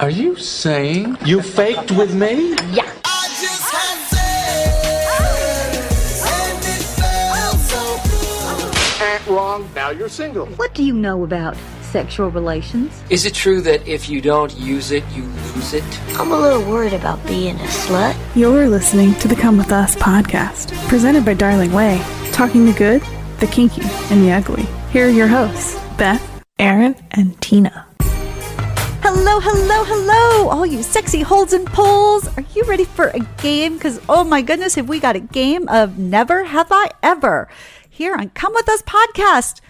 Are you saying you faked with me? Yeah. I just had sex, and it felt so good. Wrong. Now you're single. What do you know about sexual relations? Is it true that if you don't use it, you lose it? I'm a little worried about being a slut. You're listening to the Come With Us podcast, presented by Darling Way, talking the good, the kinky, and the ugly. Here are your hosts, Beth, Aaron, and Tina. Hello, hello, hello, all you sexy holds and pulls. Are you ready for a game? Because, oh my goodness, have we got a game of Never Have I Ever here on Come With Us podcast.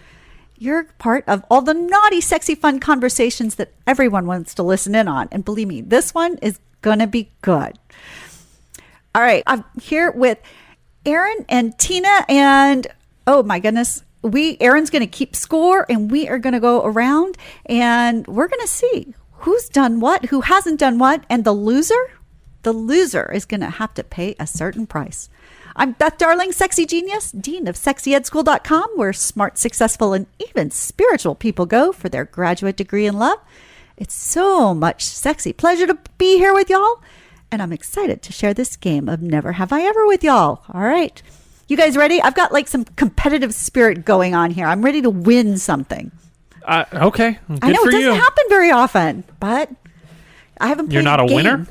You're part of all the naughty, sexy, fun conversations that everyone wants to listen in on. And believe me, this one is going to be good. All right, I'm here with Aaron and Tina, and oh my goodness, Aaron's going to keep score, and we are going to go around, and we're going to see who's done what, who hasn't done what, and the loser is going to have to pay a certain price. I'm Beth Darling, sexy genius, dean of sexyedschool.com, where smart, successful, and even spiritual people go for their graduate degree in love. It's so much sexy pleasure to be here with y'all, and I'm excited to share this game of Never Have I Ever with y'all. All right. You guys ready? I've got like some competitive spirit going on here. I'm ready to win something. Okay. Good I know for it doesn't you. happen very often, but I haven't played You're not a game. winner?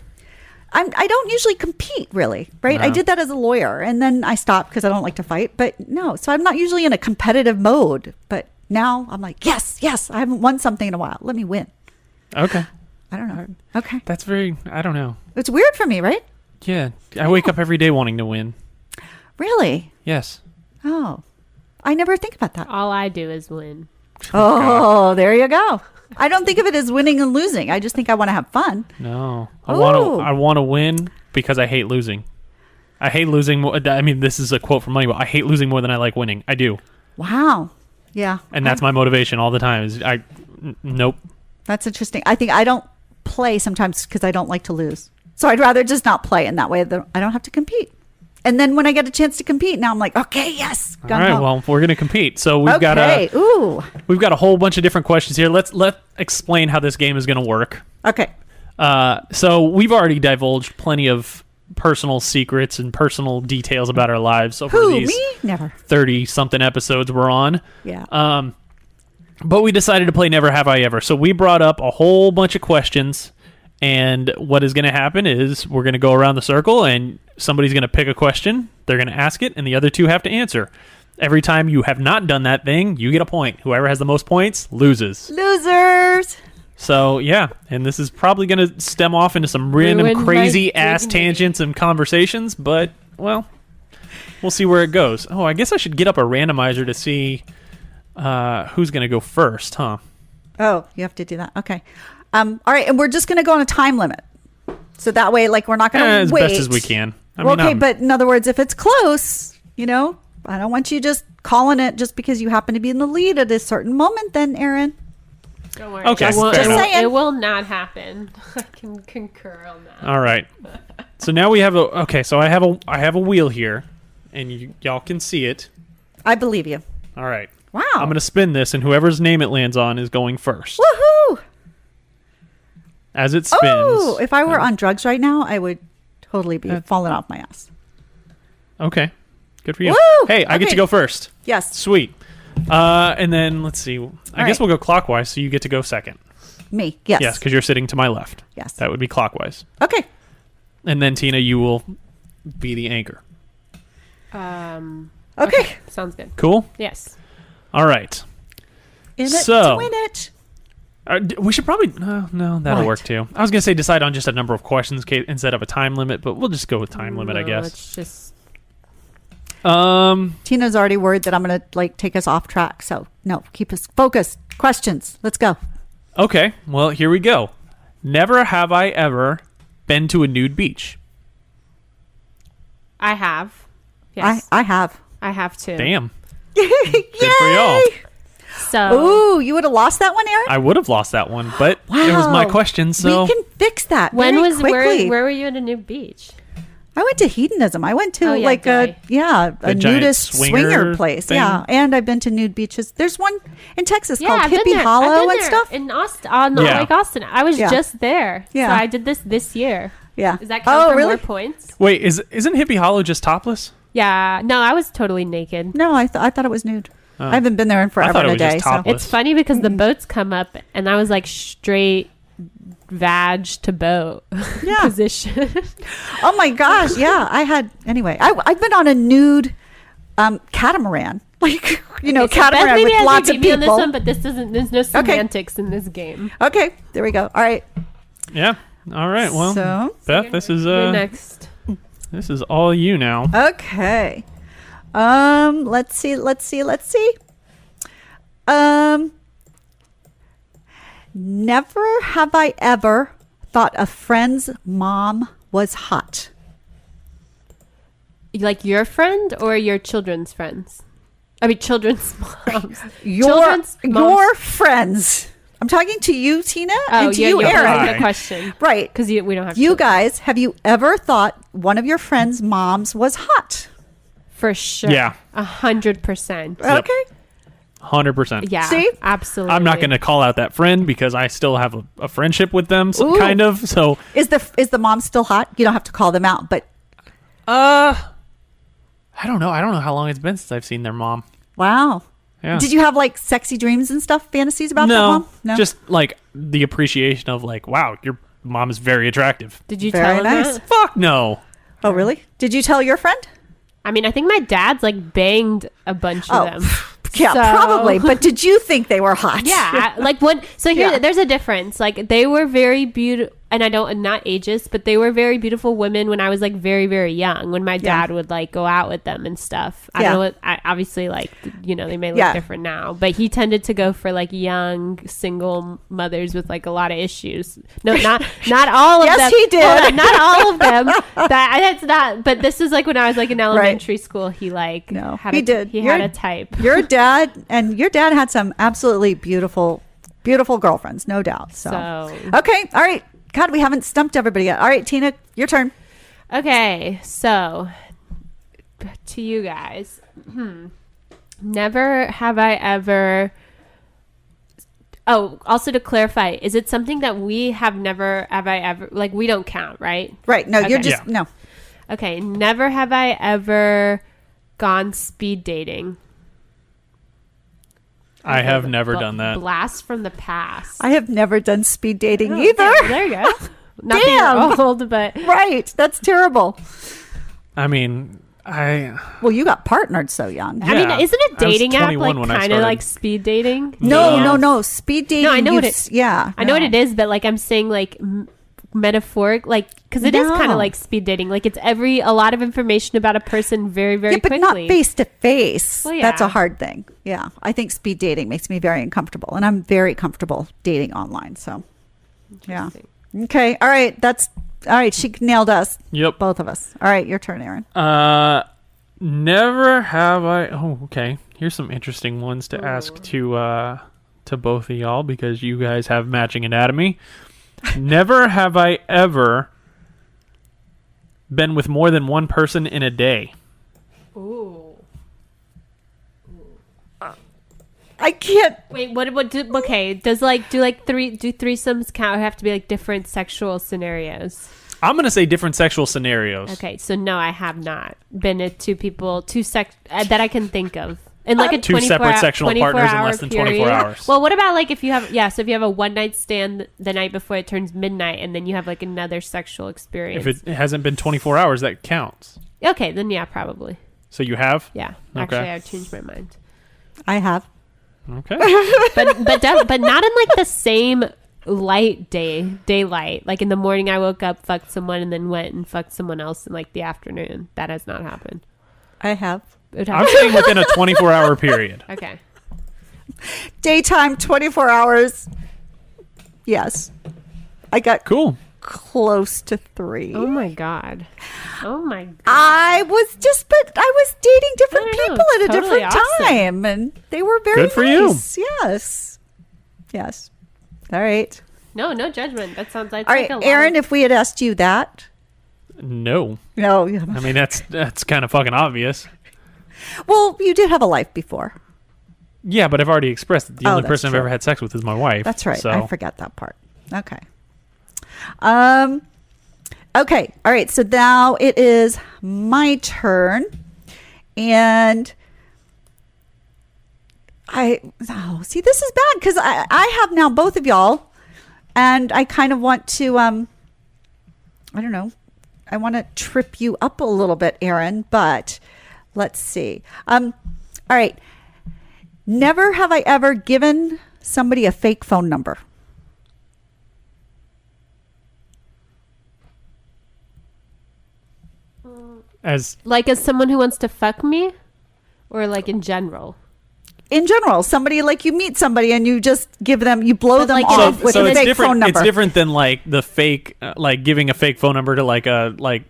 I don't usually compete, really, right? No. I did that as a lawyer, and then I stopped because I don't like to fight. But no, so I'm not usually in a competitive mode. But now I'm like, yes, I haven't won something in a while. Let me win. Okay. I don't know. Okay. That's I don't know. It's weird for me, right? Yeah. I wake up every day wanting to win. Really? Yes. Oh, I never think about that. All I do is win. Oh, there you go. I don't think of it as winning and losing. I just think I want to have fun. No. Ooh. I want to win because I hate losing. I hate losing more. I mean, this is a quote from Moneyball. I hate losing more than I like winning. I do. Wow. Yeah. And that's my motivation all the time. Nope. That's interesting. I think I don't play sometimes because I don't like to lose. So I'd rather just not play in that way. I don't have to compete. And then when I get a chance to compete, now I'm like, okay, yes. All right, well, we're going to compete. So we've got a whole bunch of different questions here. Let's explain how this game is going to work. Okay. So we've already divulged plenty of personal secrets and personal details about our lives over these me? Never. 30-something episodes we're on. Yeah. But we decided to play Never Have I Ever. So we brought up a whole bunch of questions. And what is going to happen is we're going to go around the circle and somebody's going to pick a question. They're going to ask it and the other two have to answer. Every time you have not done that thing, you get a point. Whoever has the most points loses. Losers. So, yeah. And this is probably going to stem off into some random crazy-ass tangents and conversations. But, well, we'll see where it goes. Oh, I guess I should get up a randomizer to see who's going to go first, huh? Oh, you have to do that. Okay. All right, and we're just going to go on a time limit. So that way, like, we're not going to wait. As best as we can. But in other words, if it's close, I don't want you just calling it just because you happen to be in the lead at a certain moment then, Aaron. Don't worry. Okay, it will not happen. I can concur on that. All right. So now we have I have a wheel here, and y'all can see it. I believe you. All right. Wow. I'm going to spin this, and whoever's name it lands on is going first. Woohoo! As it spins. Oh, if I were on drugs right now, I would totally be falling off my ass. Okay. Good for you. Woo! Hey, I get to go first. Yes. Sweet. And then, let's see. I guess we'll go clockwise, so you get to go second. Me, yes. Yes, because you're sitting to my left. Yes. That would be clockwise. Okay. And then, Tina, you will be the anchor. Okay. Sounds good. Cool? Yes. All right. In it to win it. We should probably... No, that'll work too. I was going to say decide on just a number of questions instead of a time limit, but we'll just go with time limit, I guess. It's just... Tina's already worried that I'm going to take us off track. So, no, keep us focused. Questions. Let's go. Okay, well, here we go. Never have I ever been to a nude beach. I have. Yes. I have. I have too. Damn. Good for y'all. So, ooh, you would have lost that one, Aaron? I would have lost that one, but it was my question, so... We can fix that when very was quickly. where were you at a new beach? I went to Hedonism. I went to Oh, yeah, like did a giant nudist swinger place. thing? Yeah, and I've been to nude beaches. There's one in Texas Yeah, called I've been Hippie there. Hollow I've been and there stuff. in Austin, on Yeah. Lake Austin. I was Yeah. just there. Yeah. So I did this year. Yeah. Does that count for really? more points? Wait, isn't Hippie Hollow just topless? Yeah. No, I was totally naked. No, I thought it was nude. Oh. I haven't been there in forever thought it and a was day. just So. topless. It's funny because the boats come up and I was like straight vag to boat Yeah. position. Oh my gosh! Yeah, I had anyway. I've been on a nude catamaran, like Okay, so catamaran Beth maybe with has lots to of beat me on this people. one, but there's no semantics in this game. Okay, there we go. All right. Yeah. All right. Well, So Beth, this is You're next. this is all you now. okay. Let's see. Never have I ever thought a friend's mom was hot. Like your friend or your children's friends? I mean, children's moms. Your Children's moms. friends. I'm talking to you, Tina, Oh, and to yeah, you, yeah, Aaron. Right. Good question. Right. Because we don't have You children. guys, have you ever thought one of your friends' moms was hot? For sure. Yeah. 100%. Yep. Okay. 100%. Yeah. See? Absolutely. I'm not going to call out that friend because I still have a friendship with them, Ooh. kind of. So, Is the mom still hot? You don't have to call them out, but I don't know. I don't know how long it's been since I've seen their mom. wow. Yeah. Did you have like sexy dreams and stuff, fantasies about that mom? No. Just like the appreciation of like, wow, your mom is very attractive. Did you Very tell him nice. that? Fuck no. Oh, really? Did you tell your friend? I mean, I think my dad's like banged a bunch of them. Yeah, So- probably. But did you think they were hot? Yeah, like when. So here, Yeah. there's a difference. Like they were very beautiful, and not ageist, but they were very beautiful women when I was like very, very young. When my dad would like go out with them and stuff. I Yeah. don't know. Obviously, like they may look Yeah. different now, but he tended to go for like young single mothers with like a lot of issues. No, not all of Yes, them. he did. Hold on, not all of them. That's not. But this is like when I was like in elementary school. He like No, had he a, did. He Your- had a type. Your dad had some absolutely beautiful girlfriends, no doubt. So. Okay. All right. God, we haven't stumped everybody yet. All right, Tina, your turn. Okay, so to you guys, never have I ever. Oh, also to clarify, is it something that we have I ever like? We don't count, right? Right. No, you're Okay. just no. Okay, never have I ever gone speed dating. I have never done that. Blast from the past. I have never done speed dating Oh, either. okay, there you go. Not that Damn. you're old, but Right. That's terrible. I mean, Well, you got partnered so young. I mean, Yeah. isn't a I was dating app 21 like when I kind of started. like speed dating? No. Speed dating. No, I know what you've- Yeah. I know what it is, but like I'm saying, like metaphoric, like because it is kind No. of like speed dating. Like it's a lot of information about a person very, very Yeah, but quickly. not face to face. Well, That's yeah. a hard thing. Yeah. I think speed dating makes me very uncomfortable, and I'm very comfortable dating online. So, yeah. Okay. All right. All right. She nailed us. Yep. Both of us. All right. Your turn, Aaron. Never have I. Oh, okay. Here's some interesting ones to ask to both of y'all because you guys have matching anatomy. Never have I ever been with more than one person in a day. Ooh. I can't. Wait, okay, do threesomes count or have to be like different sexual scenarios? I'm gonna say different sexual scenarios. Okay, so no, I have not been with that I can think of. In like a Two separate sexual 24 partners in hour less than 24 period. hours. Well, what about like if you have a one night stand the night before it turns midnight and then you have like another sexual experience? If it hasn't been 24 hours, that counts. Okay, then yeah, probably. So you have? Yeah. Okay. Actually, I've changed my mind. I have. Okay. but not in like the same daylight. Like in the morning I woke up, fucked someone, and then went and fucked someone else in like the afternoon. That has not happened. I have. I'm saying within a 24-hour period. Okay. Daytime, 24 hours. Yes. I got Cool. close to 3. Oh my god. I was dating different No, no, people at a totally different awesome. time, and they were very Good for you. nice. Yes. All right. No judgment. That sounds like All right, like a Aaron, lot. if we had asked you that, No. No. I mean, that's kind of fucking obvious. Well, you did have a life before. Yeah, but I've already expressed that the only that's person I've true. ever had sex with is my wife. That's right. So. I forgot that part. Okay. Okay. All right. So now it is my turn. And see, this is bad because I have now both of y'all. And I kind of want to, I don't know. I want to trip you up a little bit, Aaron, but let's see. All right. Never have I ever given somebody a fake phone number. As someone who wants to fuck me, or like in general. In general, somebody like you meet somebody and you just give them, you blow But them like off with a it's fake different. phone number. It's different than like the fake, like giving a fake phone number to like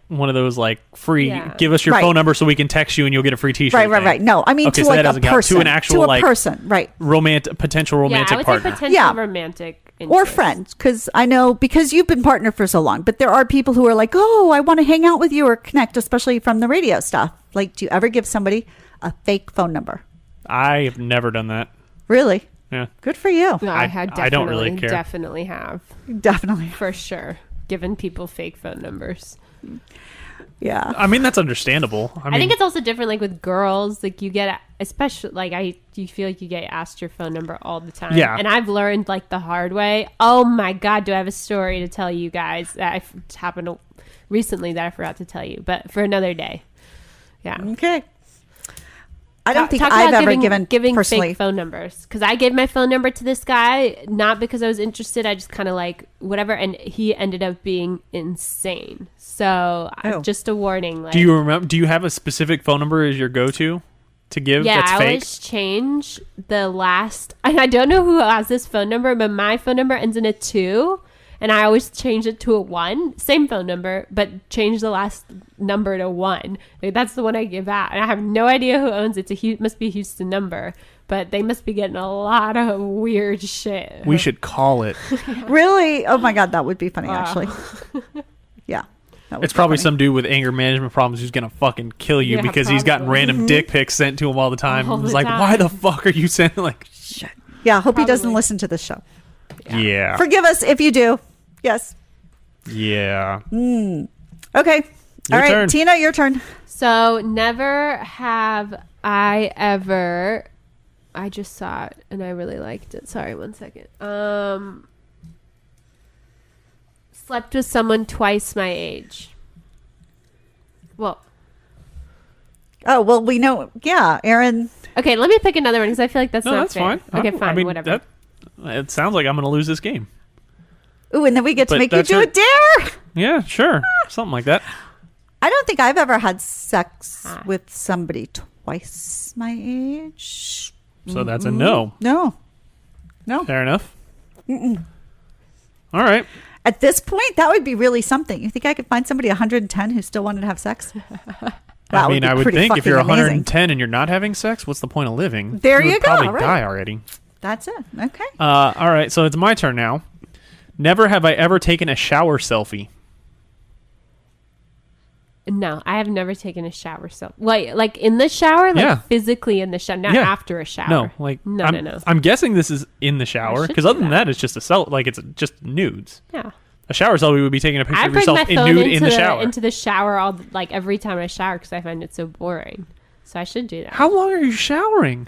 one of those like free. Yeah. Give us your Right. phone number so we can text you and you'll get a free T-shirt. Right. No, I mean Okay, to so that like a doesn't count. person, To an actual like person, right? potential romantic Yeah, I would partner. say potential Yeah. romantic Or interest. friends, because I know because you've been partnered for so long. But there are people who are like, oh, I want to hang out with you or connect, especially from the radio stuff. Like, do you ever give somebody a fake phone number? I have never done that. Really? Yeah. Good for you. No, I don't really care. Definitely have. Definitely. For sure. Given people fake phone numbers. Yeah. I mean, that's understandable. I mean, I think it's also different like with girls. Like you get, especially like you feel like you get asked your phone number all the time. Yeah. And I've learned like the hard way. Oh my God, do I have a story to tell you guys that happened recently that I forgot to tell you, but for another day. Yeah. Okay. I don't think Talk I've about ever given personally. fake phone numbers, because I gave my phone number to this guy not because I was interested. I just kind of like whatever, and he ended up being insane. So just a warning. Like, do you remember? Do you have a specific phone number as your go-to to give? yeah, that's I fake? always change the last. And I don't know who has this phone number, but my phone number ends in a 2. And I always change it to a 1, same phone number, but change the last number to 1. Like, that's the one I give out. And I have no idea who owns it. It must be a Houston number, but they must be getting a lot of weird shit. We should call it. Really? Oh my God, that would be funny, actually. Yeah. that would It's be probably funny. some dude with anger management problems who's gonna fucking kill you Yeah, because he's gotten probably. random dick pics sent to him all the time. All the He's like, time. why the fuck are you sending like? Shit. Yeah, hope he doesn't Probably. listen to this show. Yeah. Forgive us if you do. Yes. Yeah. Okay. Your All right, turn. Tina, your turn. So never have I ever. I just saw it and I really liked it. Sorry, 1 second. Slept with someone twice my age. Well, Oh, well, we know. Yeah, Aaron. okay, let me pick another one because I feel like that's No, not that's fair. fine. Okay, fine, I mean, whatever. It sounds like I'm gonna lose this game. Ooh, and then we get to But make you that's do a it. dare. Yeah, sure. Something like that. I don't think I've ever had sex with somebody twice my age. So that's a no. No. Fair enough. All right. At this point, that would be really something. You think I could find somebody 110 who still wanted to have sex? I mean, I would pretty think if you're fucking amazing. 110 and you're not having sex, what's the point of living? There you you would go, probably right. die already. That's it. Okay. All right, so it's my turn now. Never have I ever taken a shower selfie. No, I have never taken a shower. Like in the shower, like Yeah. physically in the shower, not Yeah. after a shower. No, like no, I'm, no. I'm guessing this is in the shower should because do other than that. that, it's just it's just nudes. Yeah. A shower selfie would be taking a picture I of bring my yourself in phone nude into in the shower. into the shower every time I shower because I find it so boring. So I should do that. How long are you showering?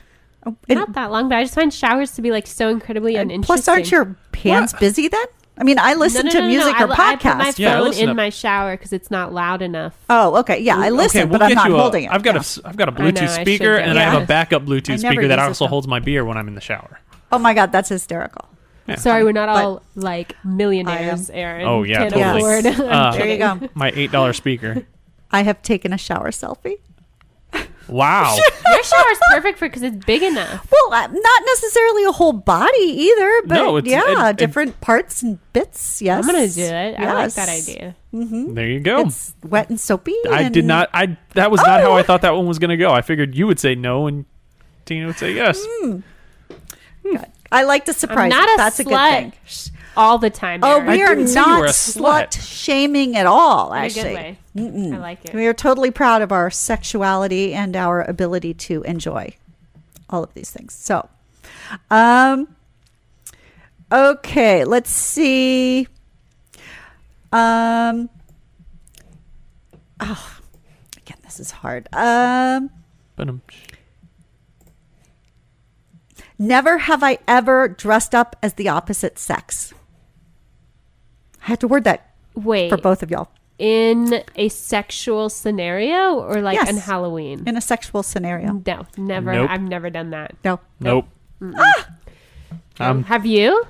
Not that long, but I just find showers to be like so incredibly uninteresting. Plus, aren't your hands busy then? I mean, I listen to music or I put my podcasts. Yeah, I phone listen in to- my shower because it's not loud enough. Oh, okay. Yeah, I listen, okay, we'll but I'm get not you holding it. I've got Yeah. I've got a I know, Bluetooth I speaker should and do I have a that. backup I Bluetooth never speaker that use it, also though. holds my beer when I'm in the shower. Oh my God, that's hysterical. Yeah. Sorry, we're not But- all like millionaires, Aaron. Oh, yeah, Can't totally. afford. I'm There you kidding. go. My $8 speaker. I have taken a shower selfie. Wow. Your shower's perfect for because it's big enough. Well, not necessarily a whole body either, but No, it's- yeah, it- different parts and bits. Yes, I'm gonna do it. I like that Yes. idea. There you go. It's wet and soapy. I and- did not. That was not how Oh! I thought that one was going to go. I figured you would say no and Tina would say yes. I like to surprise I'm not you. a That's a slut. good thing. all the time. Oh, Aaron. we I are didn't say you not were a slut slut. shaming at all, in a actually. good way. I like it. We are totally proud of our sexuality and our ability to enjoy all of these things. So, okay, let's see. Oh, again, this is hard. Never have I ever dressed up as the opposite sex. I had to word that Wait, for both of y'all. in a sexual scenario or like Yes. on Halloween? In a sexual scenario. No, never. Nope. I've never done that. No. Nope. Have you?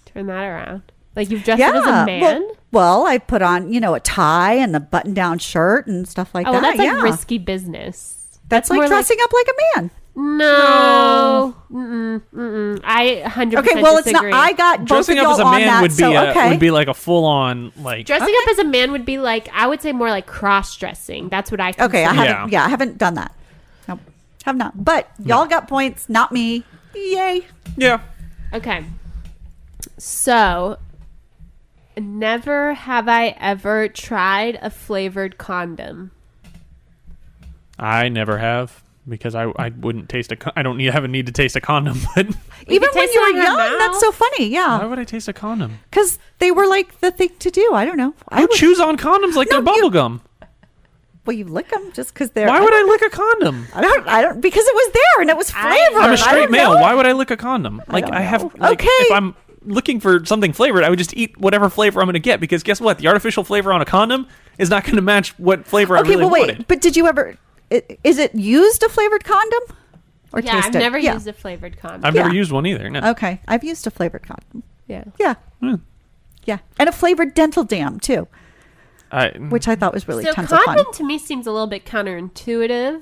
Turn that around. Like you've dressed up as a man? Well, I put on, a tie and the button-down shirt and stuff like Oh, that. well, that's like yeah. risky business. That's like more dressing up like a man. No. I 100% Okay, well, it's not. disagree. I got both Dressing of up as y'all a on man that, would be so okay. would be like a full on like. Dressing up as a man would be like, I would say more like cross-dressing. That's what I Okay, I consider. haven't. Yeah, I haven't done that. Nope, have not. But y'all got points, not me. Yay! Yeah. Okay. So, never have I ever tried a flavored condom. I never have because I wouldn't taste I don't have a need to taste a condom. But Even when taste you it were on your young, that's mouth. so funny. why Yeah, would I taste a condom? because they were like the thing to do. I don't know. I would chews on condoms like they're No, you- bubble gum. Well, you lick them just because they're. Why would I lick a condom? I don't. Because it was there and it was flavored. I'm I a straight don't male. know. Why would I lick a condom? Like don't I have. know. Like, Okay. If I'm looking for something flavored, I would just eat whatever flavor I'm going to get because guess what? The artificial flavor on a condom is not going to match what flavor I Okay, really well, wait. wanted. But did you ever? Is it used a flavored condom? Or Yeah, I've tasted? never Yeah. used a flavored condom. I've never yeah. used one either. No. Okay, I've used a flavored condom. Yeah. Yeah, Hmm. yeah, and a flavored dental dam too, which I thought was really So tons of fun. condom to me seems a little bit counterintuitive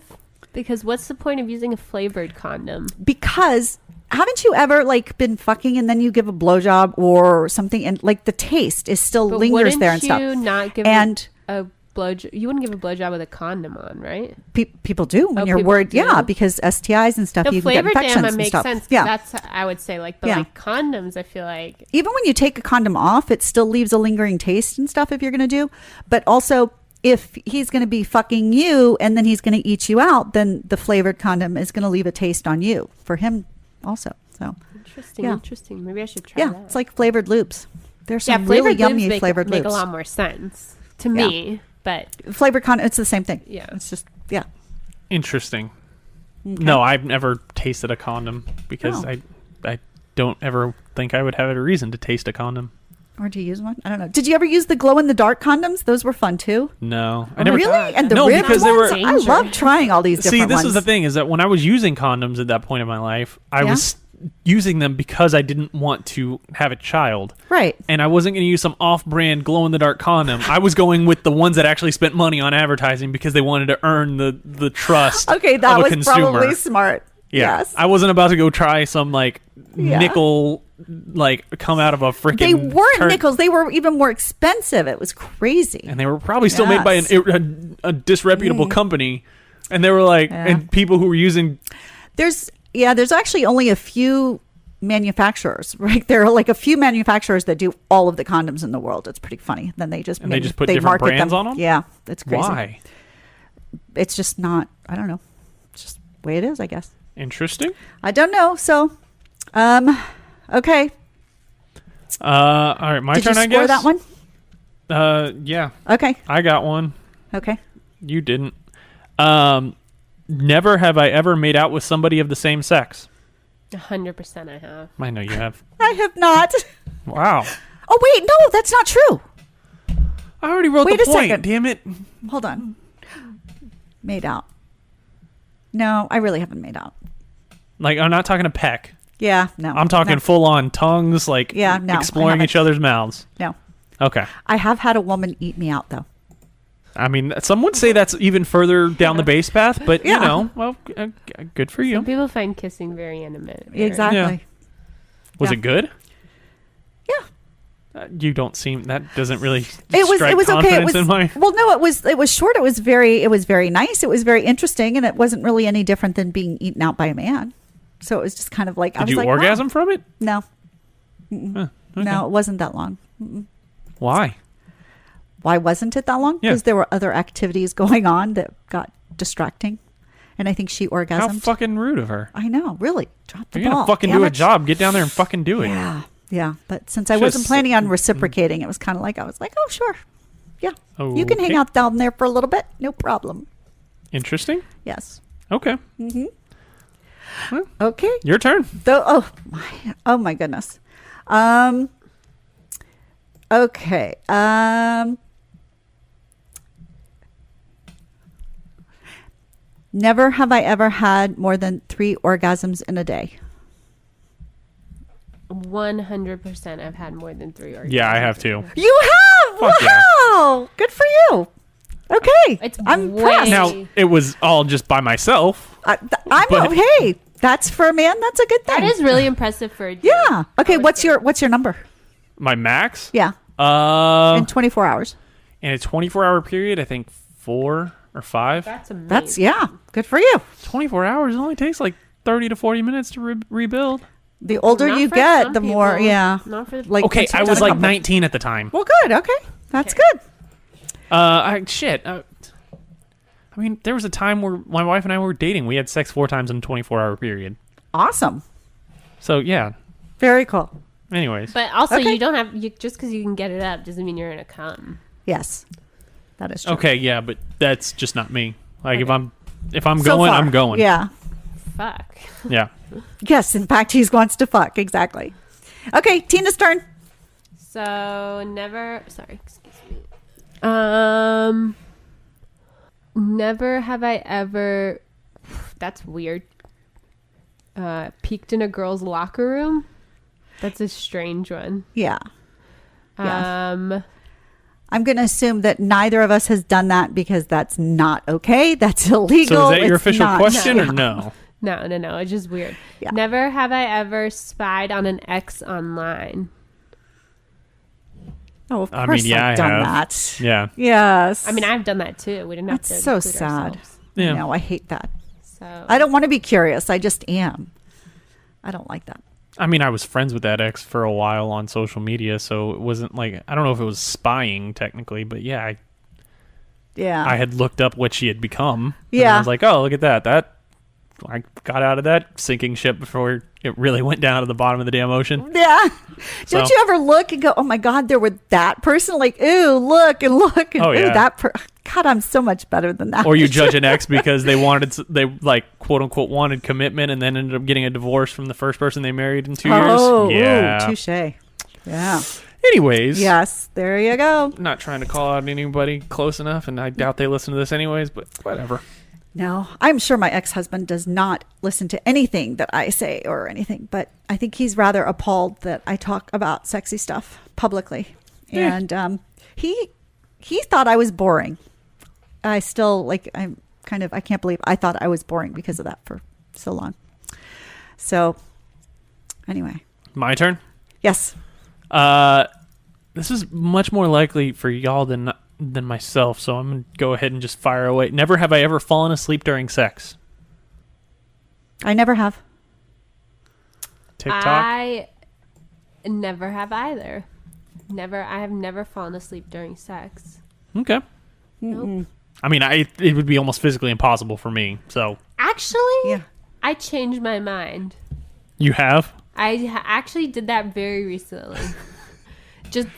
because what's the point of using a flavored condom? Because haven't you ever like been fucking and then you give a blowjob or something and like the taste is still But lingers wouldn't there and stuff. you not give And a blowjob? You wouldn't give a blowjob with a condom on, right? people do when Oh, you're people worried, do? yeah, because STIs and stuff The you can get flavored infections dam and makes stuff. sense. 'Cause Yeah, that's I would say like, but Yeah. like condoms, I feel like even when you take a condom off, it still leaves a lingering taste and stuff if you're going to do. But also, if he's going to be fucking you and then he's going to eat you out, then the flavored condom is going to leave a taste on you for him also. So interesting. Yeah. Interesting. Maybe I should try yeah, that. it's like flavored lubes. There's yeah, some really flavored yummy lubes flavored make lubes. a lot more sense to Yeah. me. But Flavored condom, it's the same thing. Yeah. it's just yeah. Interesting. No, I've never tasted a condom because Oh. I don't ever think I would have a reason to taste a condom. Or do you use one? I don't know. Did you ever use the glow in the dark condoms? Those were fun too. No, I never. Really? And the No, ribbed because they ones? were- I love trying all these See, different this ones. is the thing: is that when I was using condoms at that point in my life, I Yeah? was using them because I didn't want to have a child, Right. and I wasn't going to use some off-brand glow-in-the-dark condom. I was going with the ones that actually spent money on advertising because they wanted to earn the trust. Okay, that of a was consumer. probably smart. Yeah, Yes. I wasn't about to go try some like Yeah. nickel, like come out of a freaking. They weren't nickels. They were even more expensive. It was crazy. and they were probably still made by Yes. a disreputable company. And they were like, Yeah. and people who were using. There's actually only a few manufacturers, right? There are like a few manufacturers that do all of the condoms in the world. It's pretty funny. Then they just And they just put different market brands on them? Yeah, it's crazy. Why? It's just not. I don't know. It's just the way it is, I guess. Interesting. I don't know. So, okay. All right, my Did turn. you I score guess that one? Yeah, Okay. I got one. Okay. You didn't. Never have I ever made out with somebody of the same sex. 100% I have. I know you have. I have not. Wow. Oh wait, no, that's not true. I already wrote Wait the a point. second. Damn it. Hold on. Made out. No, I really haven't made out. Like, I'm not talking a peck. Yeah, no. I'm talking no, full on tongues, like Yeah, no, I exploring haven't. each other's mouths. No. Okay. I have had a woman eat me out though. I mean, some would say that's even further down the base path, but Yeah. you know, well, good for you. Some people find kissing very intimate. Exactly. Yeah. Was Yeah. it good? Yeah. You don't seem that doesn't really. It was strike okay. It confidence was in my. well, no, it was short. It was very nice. It was very interesting, and it wasn't really any different than being eaten out by a man. So it was just kind of like I Did was you like, orgasm wow. from it? No. Huh. No, it wasn't that long. Why? Why wasn't it that long? Yeah. Because there were other activities going on that got distracting. And I think she orgasmed. How fucking rude of her. I know, really. Drop the You're ball. gonna fucking Damn do a it. job. Get down there and fucking do it. Yeah. Yeah. But since I Just- wasn't planning on reciprocating, it was kind of like, I was like, oh, sure. Yeah. You can hang Okay. out down there for a little bit. No problem. Interesting. Yes. Okay. Okay. Your turn. Oh my goodness. Okay. Never have I ever had more than 3 orgasms in a day. 100% I've had more than 3 orgasms. Yeah, I have too. You have? Fuck yeah. Wow. Good for you. Okay. It's I'm way- impressed. Now, it was all just by myself. I'm but- okay. That's for a man. That's a good thing. That is really impressive for a dude. Yeah. Okay. I would What's say. your number? My max? Yeah. In 24 hours. In a 24-hour period, I think 4 or 5. That's amazing. That's good for you. 24 hours only takes like 30 to 40 minutes to rebuild. The older Not you for get, some the more, people. yeah. Not for the- Like Okay, once you've I done was a like couple. 19 at the time. Well, good. Okay. That's good. Shit. I mean, there was a time where my wife and I were dating. We had sex 4 times in a 24-hour period. Awesome. So, yeah. Very cool. Anyways. But also, Okay. you don't have just because you can get it up doesn't mean you're in a cum. Yes. That is true. Okay, yeah, but that's just not me. Like, if I'm So going, far. I'm going. Yeah. Fuck. Yeah. Yes. In fact, he wants to fuck. Exactly. Okay. Tina's turn. So never. Sorry, excuse me. Never have I ever. That's weird. Peeked in a girl's locker room. That's a strange one. Yeah. Yeah. Um, I'm going to assume that neither of us has done that because that's not okay. That's illegal. So is that your It's official not- question or no? No. It's just weird. Yeah. Never have I ever spied on an ex online. Oh, of I course mean, yeah, I've I done have. that. Yeah. Yes. I mean, I've done that too. We didn't have That's to. so include sad. ourselves. Yeah. No, I hate that. So I don't want to be curious. I just am. I don't like that. I mean, I was friends with that ex for a while on social media, so it wasn't like, I don't know if it was spying technically, but yeah, Yeah. I had looked up what she had become. And Yeah. I was like, oh, look at that. I got out of that sinking ship before it really went down to the bottom of the damn ocean. Yeah. So- Don't you ever look and go, oh my God, there were that person? Like, ooh, look and look. And, Oh, yeah. ooh, that God, I'm so much better than that. Or you judge an ex because they like, quote unquote, wanted commitment and then ended up getting a divorce from the first person they married in 2 years. Oh, Yeah. ooh, touche. Yeah. Anyways. Yes. There you go. Not trying to call out anybody close enough, and I doubt they listen to this anyways, but whatever. No, I'm sure my ex-husband does not listen to anything that I say or anything, but I think he's rather appalled that I talk about sexy stuff publicly. Yeah. And he thought I was boring. I still I can't believe I thought I was boring because of that for so long. So anyway, My turn? yes. This is much more likely for y'all than myself, so I'm going to go ahead and just fire away. Never have I ever fallen asleep during sex. I never have. TikTok? I never have either. I have never fallen asleep during sex. Okay. Nope. I mean, it would be almost physically impossible for me, so. Actually, Yeah. I changed my mind. You have? Actually did that very recently.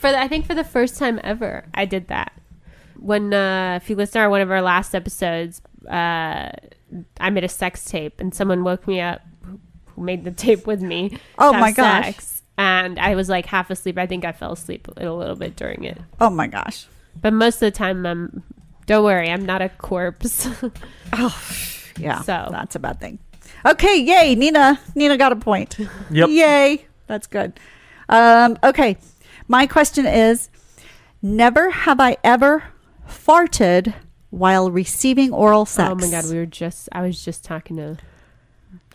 I think for the first time ever, I did that. When if you listen to one of our last episodes, I made a sex tape, and someone woke me up who made the tape with me. Oh to my have gosh. sex, and I was like half asleep. I think I fell asleep a little bit during it, Oh my gosh. but most of the time, don't worry, I'm not a corpse. Yeah. So. That's a bad thing. Okay. Yay. Nina got a point. Yep. Yay. That's good. Okay. My question is, never have I ever farted while receiving oral sex. Oh my god, I was just talking to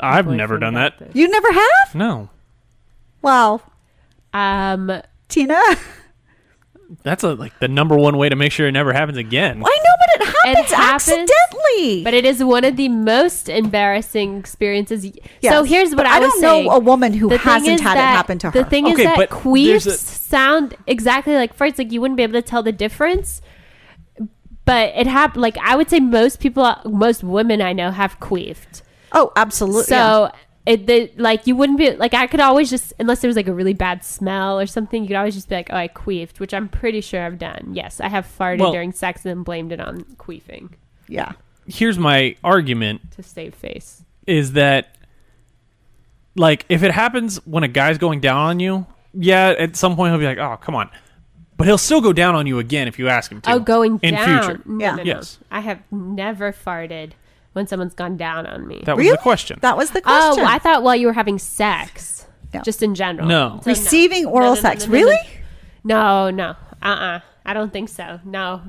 I've boyfriend never done about that. this. You never have? No. Wow. Tina? That's like the number one way to make sure it never happens again. I know, but it happens happens. accidentally. Really? But it is one of the most embarrassing experiences. Yes, So here's what but I was don't saying. know a woman who The thing hasn't is had it that- happen to her. The thing Okay, is that but queefs there's a- sound exactly like farts. Like you wouldn't be able to tell the difference. But it happened. Like I would say, most women I know have queefed. Oh, absolutely. So like you wouldn't be like, I could always just, unless there was like a really bad smell or something, you could always just be like, oh, I queefed, which I'm pretty sure I've done. Yes, I have farted during sex and then blamed it on queefing yeah. Here's my argument to save face. is that, like, if it happens when a guy's going down on you, yeah, at some point he'll be like, oh, come on. But he'll still go down on you again if you ask him to. Oh, going in down. future. No. Yes. I have never farted when someone's gone down on me. That was the question. That was the question. Oh, I thought while you were having sex. No. Just in general. No. So Receiving oral sex. no. Really? No. I don't think so. No.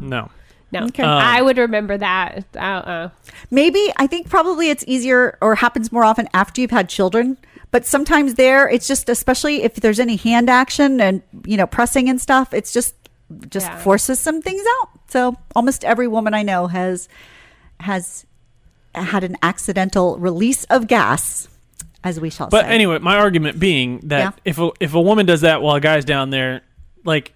Okay. I would remember that. Maybe, I think probably it's easier or happens more often after you've had children. But sometimes it's just, especially if there's any hand action and, pressing and stuff, it's just forces some things out. So almost every woman I know has had an accidental release of gas, as we shall say. But anyway, my argument being that if a woman does that while a guy's down there, like,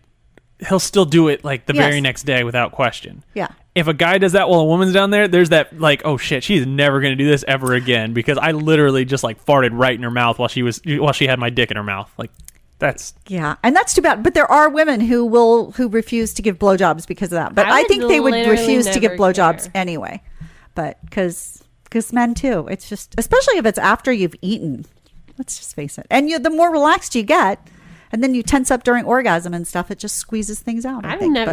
he'll still do it like the very next day without question. Yeah. If a guy does that while a woman's down there, there's that like, oh shit, she's never going to do this ever again, because I literally just like farted right in her mouth while she had my dick in her mouth. Like, that's and that's too bad. But there are women who refuse to give blowjobs because of that. But I think they would refuse to give blowjobs anyway. But because men too, it's just, especially if it's after you've eaten. Let's just face it. And the more relaxed you get, and then you tense up during orgasm and stuff, it just squeezes things out. That's never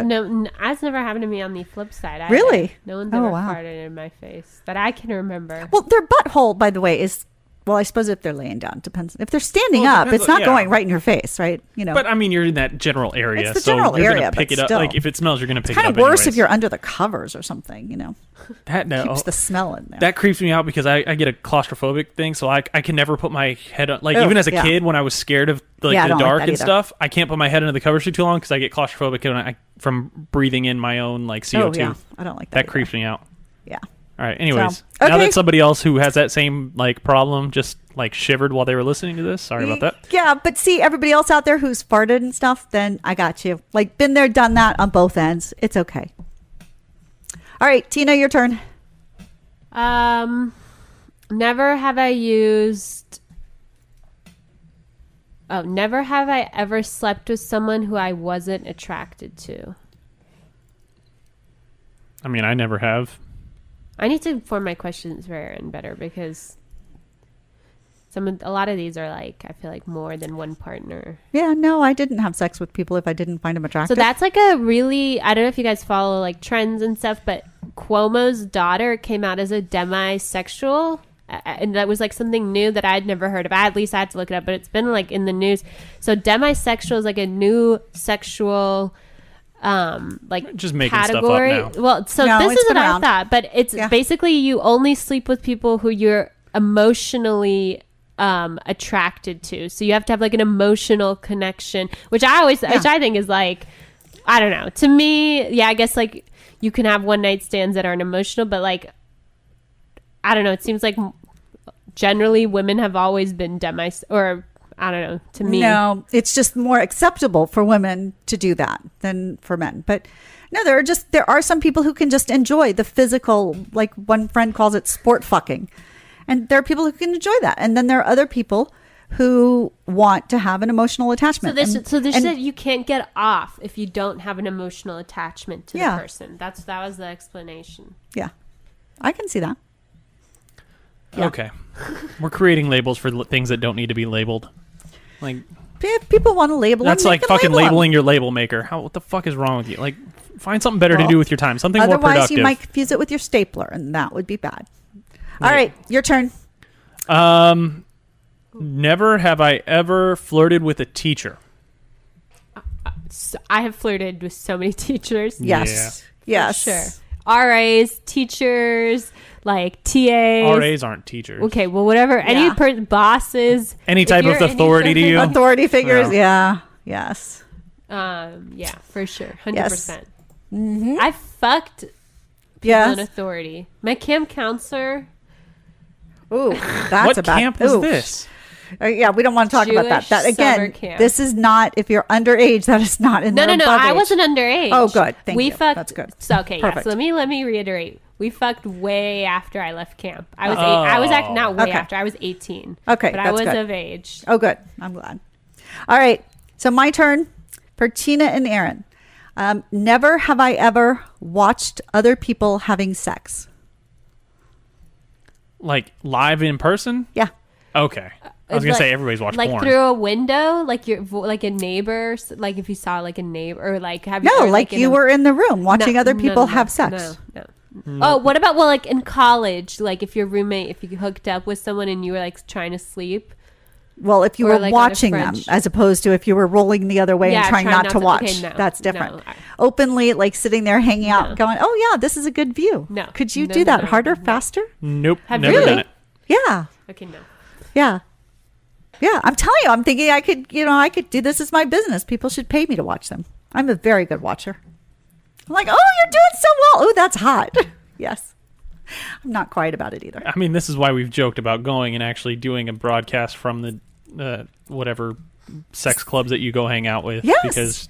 happened to me on the flip side. Either. Really? No one's ever farted in my face that I can remember. Well, their butthole, by the way, is, well, I suppose if they're laying down, depends. If they're standing up, it's not going right in your face, right? But I mean, you're in that general area. It's the general you're area, gonna pick but it up. still. Like, if it smells, you're going to pick it up. It's kind of worse anyways. if you're under the covers or something, That keeps the smell in there. That creeps me out because I get a claustrophobic thing, so I can never put my head on. Like, even as a kid, when I was scared of the dark and stuff, I can't put my head under the covers for too long because I get claustrophobic from breathing in my own like CO2. Oh, yeah. I don't like that. That creeps me out. Yeah. All right. Anyways, So, now okay. that somebody else who has that same like problem just like shivered while they were listening to this, sorry about that. Yeah, but see, everybody else out there who's farted and stuff, then I got you. Like, been there, done that on both ends. It's okay. All right, Tina, your turn. Never have I ever slept with someone who I wasn't attracted to. I mean, I never have. I need to form my questions for Aaron better, because a lot of these are like, I feel like more than one partner. Yeah, no, I didn't have sex with people if I didn't find them attractive. So that's like a really, I don't know if you guys follow like trends and stuff, but Cuomo's daughter came out as a demisexual, and that was like something new that I'd never heard of. At least I had to look it up, but it's been like in the news. So demisexual is like a new sexual like just making category. stuff up now. Well, so No, this it's is what been I around. thought, but it's basically you only sleep with people who you're emotionally attracted to. So you have to have like an emotional connection, which I think is like, I don't know. To me, I guess like you can have one night stands that aren't emotional, but like, I don't know. It seems like generally women have always been or I don't know, to me. No, it's just more acceptable for women to do that than for men. But no, there are some people who can just enjoy the physical, like one friend calls it sport fucking. And there are people who can enjoy that. And then there are other people who want to have an emotional attachment. So this said you can't get off if you don't have an emotional attachment to the person. That was the explanation. Yeah. I can see that. Yeah. Okay. We're creating labels for things that don't need to be labeled. Like, if people want to label that's them, like they can fucking label them. labeling your label maker. What the fuck is wrong with you? Like, find something better to do with your time. Something more productive. Otherwise, you might confuse it with your stapler, and that would be bad. All right, your turn. Never have I ever flirted with a teacher. So I have flirted with so many teachers. Yes. Yes. Sure. RAs, teachers, like TAs. RAs aren't teachers. Okay, well, whatever. Any bosses. Any type of authority to you. Authority figures. Yeah. Yes. Yeah, for sure. 100%. Yes. Mm-hmm. I fucked Yes. in authority. My camp counselor. Ooh, that's what a bad. camp was ooh. this? Yeah, we don't want to talk about that. Jewish That summer again, camp. this is not. If you're underage, that is not in No, there. no, above I age. wasn't underage. Oh, good. Thank we you. fucked. That's good. So okay, Perfect. So let me reiterate. We fucked way after I left camp. I was I was not way Okay. after. I was 18. Okay, but I that's was good. of age. Oh, good. I'm glad. All right. So my turn for Tina and Aaron. Never have I ever watched other people having sex. Like live in person? Yeah. Okay. I was gonna say everybody's watched like porn. through a window, like like a neighbor, like if you saw like a neighbor, or like have No, or like in you a- were in the room watching No, other no, people no, have no, sex. No. Oh, what about like in college, like if your roommate, if you hooked up with someone and you were like trying to sleep. Well, if you Or were like on a watching them, fridge. as opposed to if you were rolling the other way and Yeah, trying not to watch, okay, no, that's different. no. Openly, like sitting there hanging out, No. going, "Oh yeah, this is a good view." No. Could you No, do no, that no, harder, no. faster? Nope. Have never you? done it. Yeah, Okay, no. yeah, yeah. I'm telling you, I'm thinking I could, I could do this as my business. People should pay me to watch them. I'm a very good watcher. I'm like, "Oh, you're doing so well. Oh, that's hot." Yes. I'm not quiet about it either. I mean, this is why we've joked about going and actually doing a broadcast from the whatever sex clubs that you go hang out with. Yes.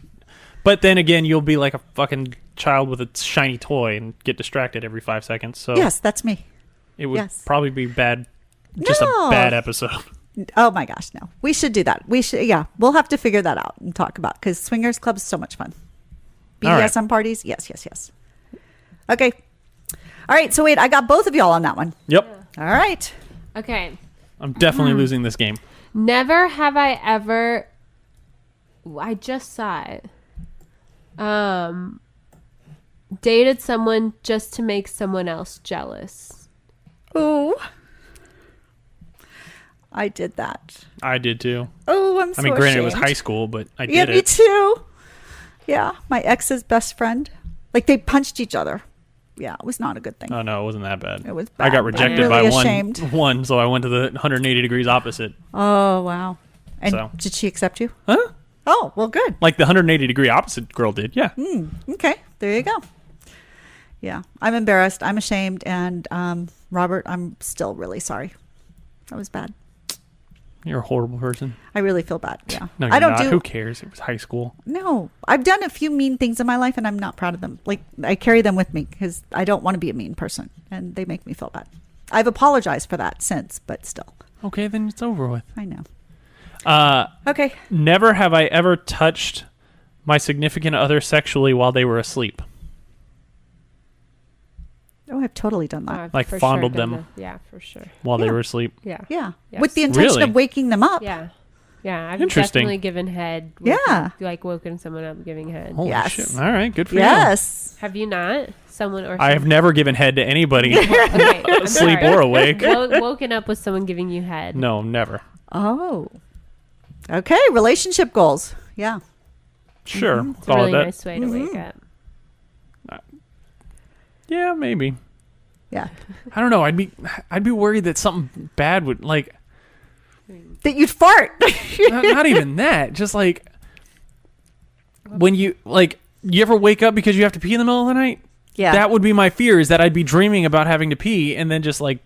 But then again, you'll be like a fucking child with a shiny toy and get distracted every 5 seconds. So Yes, that's me. it would yes. probably be bad. Just No. a bad episode. Oh my gosh, no. We should do that. We should, yeah. We'll have to figure that out and talk about, because swingers club is so much fun. All right. BDSM parties, yes. Okay. All right, so wait, I got both of y'all on that one. Yep. All right. Okay. I'm definitely losing this game. Never have I ever. I just saw it. Dated someone just to make someone else jealous. Ooh. I did that. I did too. Oh, I'm so I mean, granted, it was ashamed. high school, but I Yeah, did me it. too. Yeah, my ex's best friend. Like, they punched each other. Yeah, it was not a good thing. Oh no, it wasn't that bad. It was I bad, got but rejected I'm really by ashamed. one, so I went to the 180 degrees opposite. Oh, wow. And So. did she accept you? Huh? Oh, well, good. Like the 180 degree opposite girl did. Yeah. Okay, there you go. Yeah, I'm embarrassed. I'm ashamed. And Robert, I'm still really sorry. That was bad. You're a horrible person. I really feel bad. Yeah. No, you're I don't not. do. Who cares? It was high school. No, I've done a few mean things in my life, and I'm not proud of them. Like, I carry them with me because I don't want to be a mean person, and they make me feel bad. I've apologized for that since, but still, Okay, then it's over with. I know. Uh, Okay. never have I ever touched my significant other sexually while they were asleep. Oh, I've totally done that. I've Like for fondled done them. that. Yeah, for sure. While they Yeah. were asleep. Yeah. Yeah, Yes. with the intention Really? of waking them up. Yeah. Yeah, I've Interesting. definitely given head. Yeah. Like woken someone up giving head. Holy Yes. shit. All right, good for you. Yes. Have you not? Someone or I have never given head to anybody, okay, I'm asleep sorry. or awake. Woken up with someone giving you head. No, never. Oh. Okay. Relationship goals. Yeah. Sure. It's a Call really it that. nice way to wake up. Yeah, maybe. Yeah. I don't know. I'd be worried that something bad would like. That you'd fart. Not even that. Just like when you ever wake up because you have to pee in the middle of the night. Yeah. That would be my fear. Is that I'd be dreaming about having to pee and then just like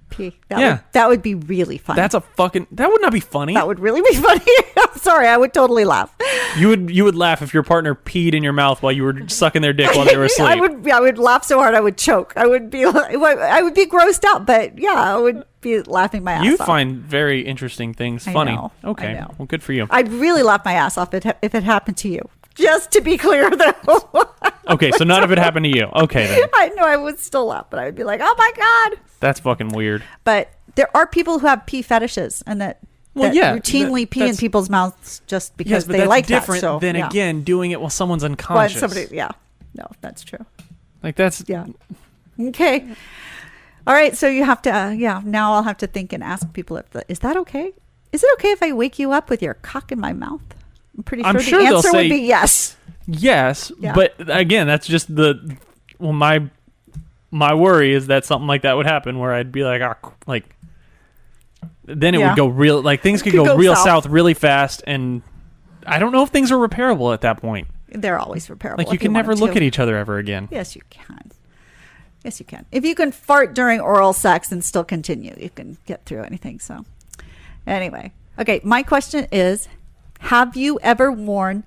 Pee. Yeah. That would be really fun. that would not be funny. That would really be funny. I'm sorry. I would totally laugh. You would laugh if your partner peed in your mouth while you were sucking their dick while they were asleep. I would laugh so hard I would choke. I would be grossed out, but yeah, I would be laughing my ass You off. find very interesting things I funny. know, Okay. I know. Well, good for you. I'd really laugh my ass off if it happened to you. Just to be clear, though. Okay, so none of it happened to you. Okay, then. I know I would still laugh, but I would be like, oh my God. That's fucking weird. But there are people who have pee fetishes and that Well, yeah, routinely pee in that's- people's mouths just because Yes, but they that's like different that. So, than, yeah. again, doing it while someone's When unconscious. somebody, yeah. No, that's true. Like, that's... Yeah. Okay. All right. So you have to, now I'll have to think and ask people is that okay? Is it okay if I wake you up with your cock in my mouth? I'm pretty sure, I'm sure the they'll answer say- would be yes. Yes, Yeah. but again, that's just my worry is that something like that would happen where I'd be like, then it Yeah. would go real, like things could Could go go real south. south really fast, and I don't know if things are repairable at that point. They're always repairable. Like, you if can never wanted look to. at each other ever again. Yes, you can. Yes, you can. If you can fart during oral sex and still continue, you can get through anything. So, anyway. Okay, my question is, have you ever worn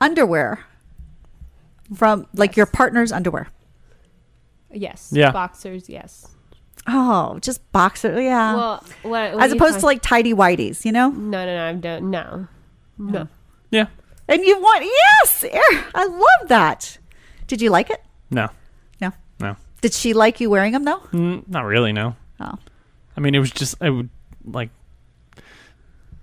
underwear from, like, your partner's underwear? Yes. Yeah. Boxers, yes. Oh, just boxer. Yeah. Well, what as opposed to, like, tidy whities, you know? No, I don't. No. Yeah. And you want, yes, I love that. Did you like it? No. No. Did she like you wearing them, though? Not really, no. Oh. I mean, it was just, I would, like,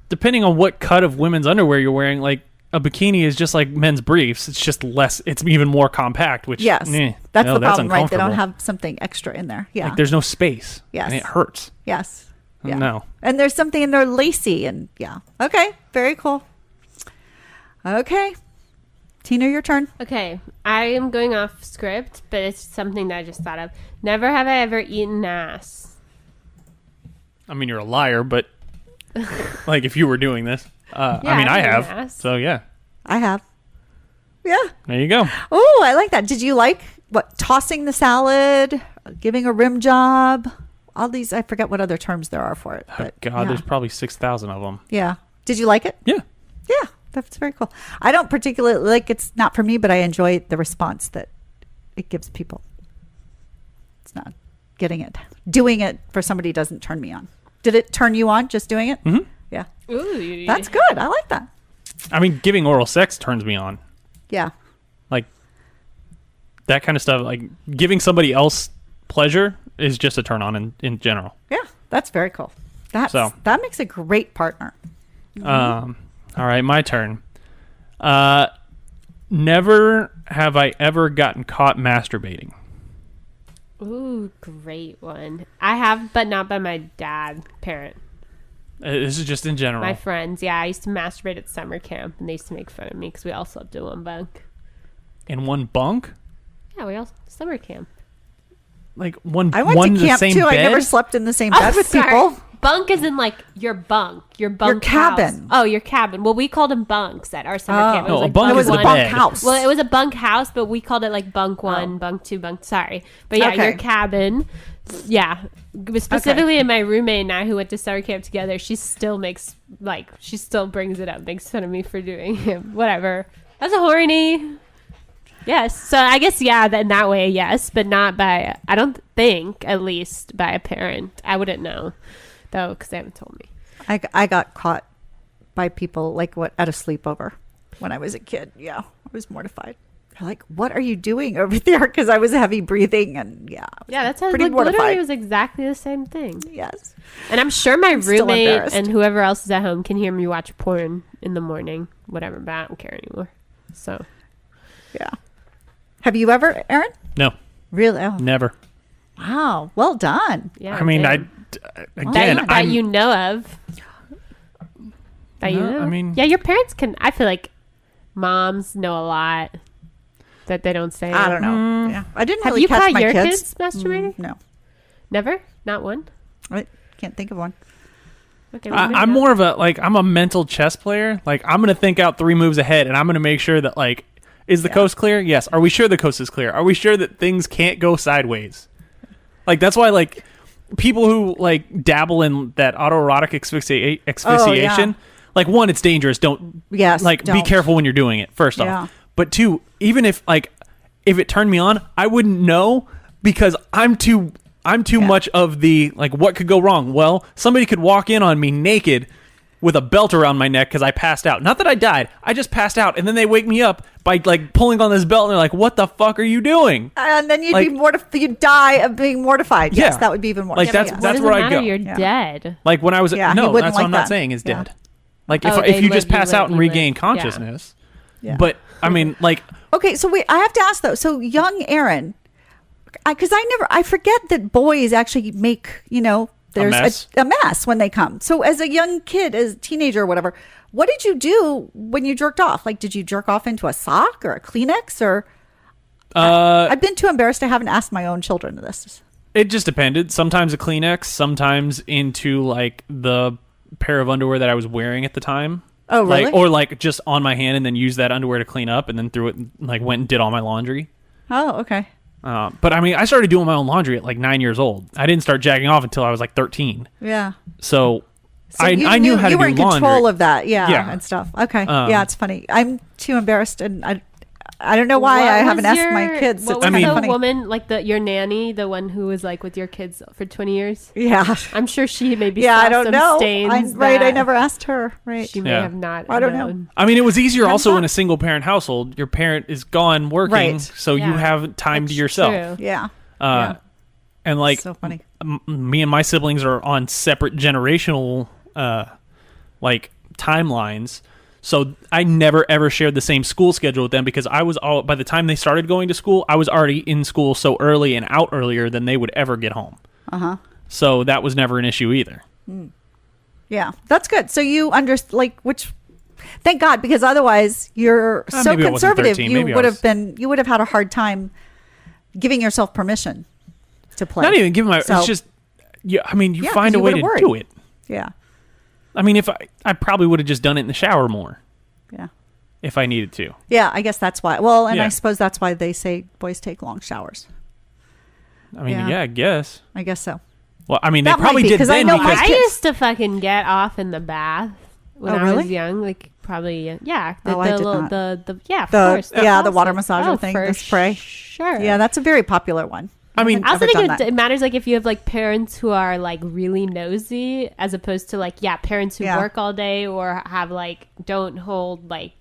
depending on what cut of women's underwear you're wearing, like, a bikini is just like men's briefs. It's just less, it's even more compact, which, Yes. that's the problem, right? They don't uncomfortable. have something extra in there. Yeah. Like, there's no space. Yes. And it hurts. Yes. Yeah. No. And there's something in there lacy and yeah. Okay. Very cool. Okay. Tina, your turn. Okay, I am going off script, but it's something that I just thought of. Never have I ever eaten ass. I mean, you're a liar, but like if you were doing this, I mean, I I've eaten have. ass. So yeah, I have. Yeah. there you go. Oh, I like that. Did you like tossing the salad, giving a rim job? All these, I forget what other terms there are for it. But God, yeah. there's probably 6,000 of them. Yeah. Did you like it? Yeah. Yeah. That's very cool. I don't particularly like, it's not for me, but I enjoy the response that it gives people. It's not getting it. Doing it for somebody doesn't turn me on. Did it turn you on just doing it? Mm-hmm. Yeah. Ooh, That's good. I like that. I mean, giving oral sex turns me on. Yeah. Like that kind of stuff. Like giving somebody else pleasure is just a turn on in general. Yeah. That's very cool. That makes a great partner. All right, my turn. Never have I ever gotten caught masturbating. Ooh, great one. I have, but not by my dad, parent. This is just in general. My friends, yeah. I used to masturbate at summer camp, and they used to make fun of me because we all slept in one bunk. In one bunk? Yeah, we all summer camp. Like one. I went one to the camp same too. bed? I never slept in the same bed with sorry. people. Bunk is in like your bunk, your bunk cabin. house. Oh, your cabin. Well, we called them bunks at our summer camp. It No, was a like bunk It was a the bunk bed. house. Well, it was a bunk house, but we called it like bunk one, bunk two, bunk. Sorry, but yeah, Okay. your cabin. Yeah, specifically, in my roommate and I, who went to summer camp together, she still brings it up, makes fun of me for doing him. Whatever. That's a horny. Yes. So I guess in that way, yes, but not by. I don't think, at least, by a parent. I wouldn't know, though, because they haven't told me. I got caught by people at a sleepover when I was a kid. Yeah, I was mortified. They're like, "What are you doing over there?" Because I was heavy breathing and That sounds pretty like literally mortified. it was exactly the same thing. Yes, And I'm sure my still roommate embarrassed. and whoever else is at home can hear me watch porn in the morning, whatever. But I don't care anymore. So yeah. Have you ever, Aaron? No, Really? Oh, never. wow. Well done. yeah. I mean, damn. again, that I'm. you know of. That you No, know. I mean- yeah, your parents can. I feel like moms know a lot that they don't say. I don't know. Yeah, I didn't Have really you catch caught my your kids. kids masturbating? No, Never, not one. I can't think of one. Okay, well, maybe I'm not. more of I'm a mental chess player. Like I'm gonna think out 3 moves ahead, and I'm gonna make sure that is the coast clear? Yes. Are we sure the coast is clear? Are we sure that things can't go sideways? Like that's why people who dabble in that autoerotic asphyxiation. Like one, it's dangerous. Don't be don't. careful when you're doing it. First Yeah. off, but two, even if it turned me on, I wouldn't know because I'm too much of the what could go wrong. Well, somebody could walk in on me naked with a belt around my neck because I passed out. Not that I died. I just passed out, and then they wake me up by pulling on this belt, and they're like, "What the fuck are you doing?" And then you'd be mortified. You'd die of being mortified. Yes, Yeah. that would be even more. Like, that's What that's does where it I matter? go. You're Yeah. dead. Like when I was Yeah, he no, wouldn't that's what like I'm not that. saying is Yeah. dead. Like Oh, if they you just live, you pass live, out and you live. regain Yeah. consciousness. Yeah. But I mean, Okay, so I have to ask though. So young Aaron, because I forget that boys actually make there's mess? a mess when they come. So as a young kid, as a teenager or whatever, what did you do when you jerked off? Like, did you jerk off into a sock or a Kleenex or? I've been too embarrassed. I haven't asked my own children this. it just depended. Sometimes a Kleenex, sometimes into the pair of underwear that I was wearing at the time. Oh, really? Or just on my hand and then use that underwear to clean up and then threw it and went and did all my laundry. Oh, okay. But I mean, I started doing my own laundry at like 9 years old. I didn't start jacking off until I was like 13. Yeah. So I you knew how to do laundry. You were in control of that, Yeah. and stuff. Okay, yeah, it's funny. I'm too embarrassed, and I don't know why I haven't asked my kids. What was the woman, like your nanny, the one who was like with your kids for 20 years? Yeah, I'm sure she maybe yeah, saw I don't some know. stains. I never asked her. Right, she may have not. I don't know. I mean, it was easier also in a single parent household. Your parent is gone working, so you have time to yourself. True. Yeah. And like, so funny. Me and my siblings are on separate generational like timelines, so I never ever shared the same school schedule with them because by the time they started going to school, I was already in school so early and out earlier than they would ever get home. So that was never an issue either. Yeah, that's good. So you which, thank God, because otherwise you're so maybe I wasn't conservative. 13. You Maybe would have had a hard time giving yourself permission to play. Not even giving it's just, I mean, you find a way to do it. Yeah. I mean, if I probably would have just done it in the shower more. Yeah. If I needed to. Yeah, I guess that's why. Well, and Yeah. I suppose that's why they say boys take long showers. I mean, yeah I guess. I guess so. Well, I mean, That they probably might be, did 'cause I then know because I used to fucking get off in the bath when I really? was young, like probably yeah. I did not. Of course. The water massager thing, for the spray. Sure. Yeah, that's a very popular one. I mean, I also Never think done it matters like if you have like parents who are like really nosy as opposed to like parents who work all day or have like don't hold like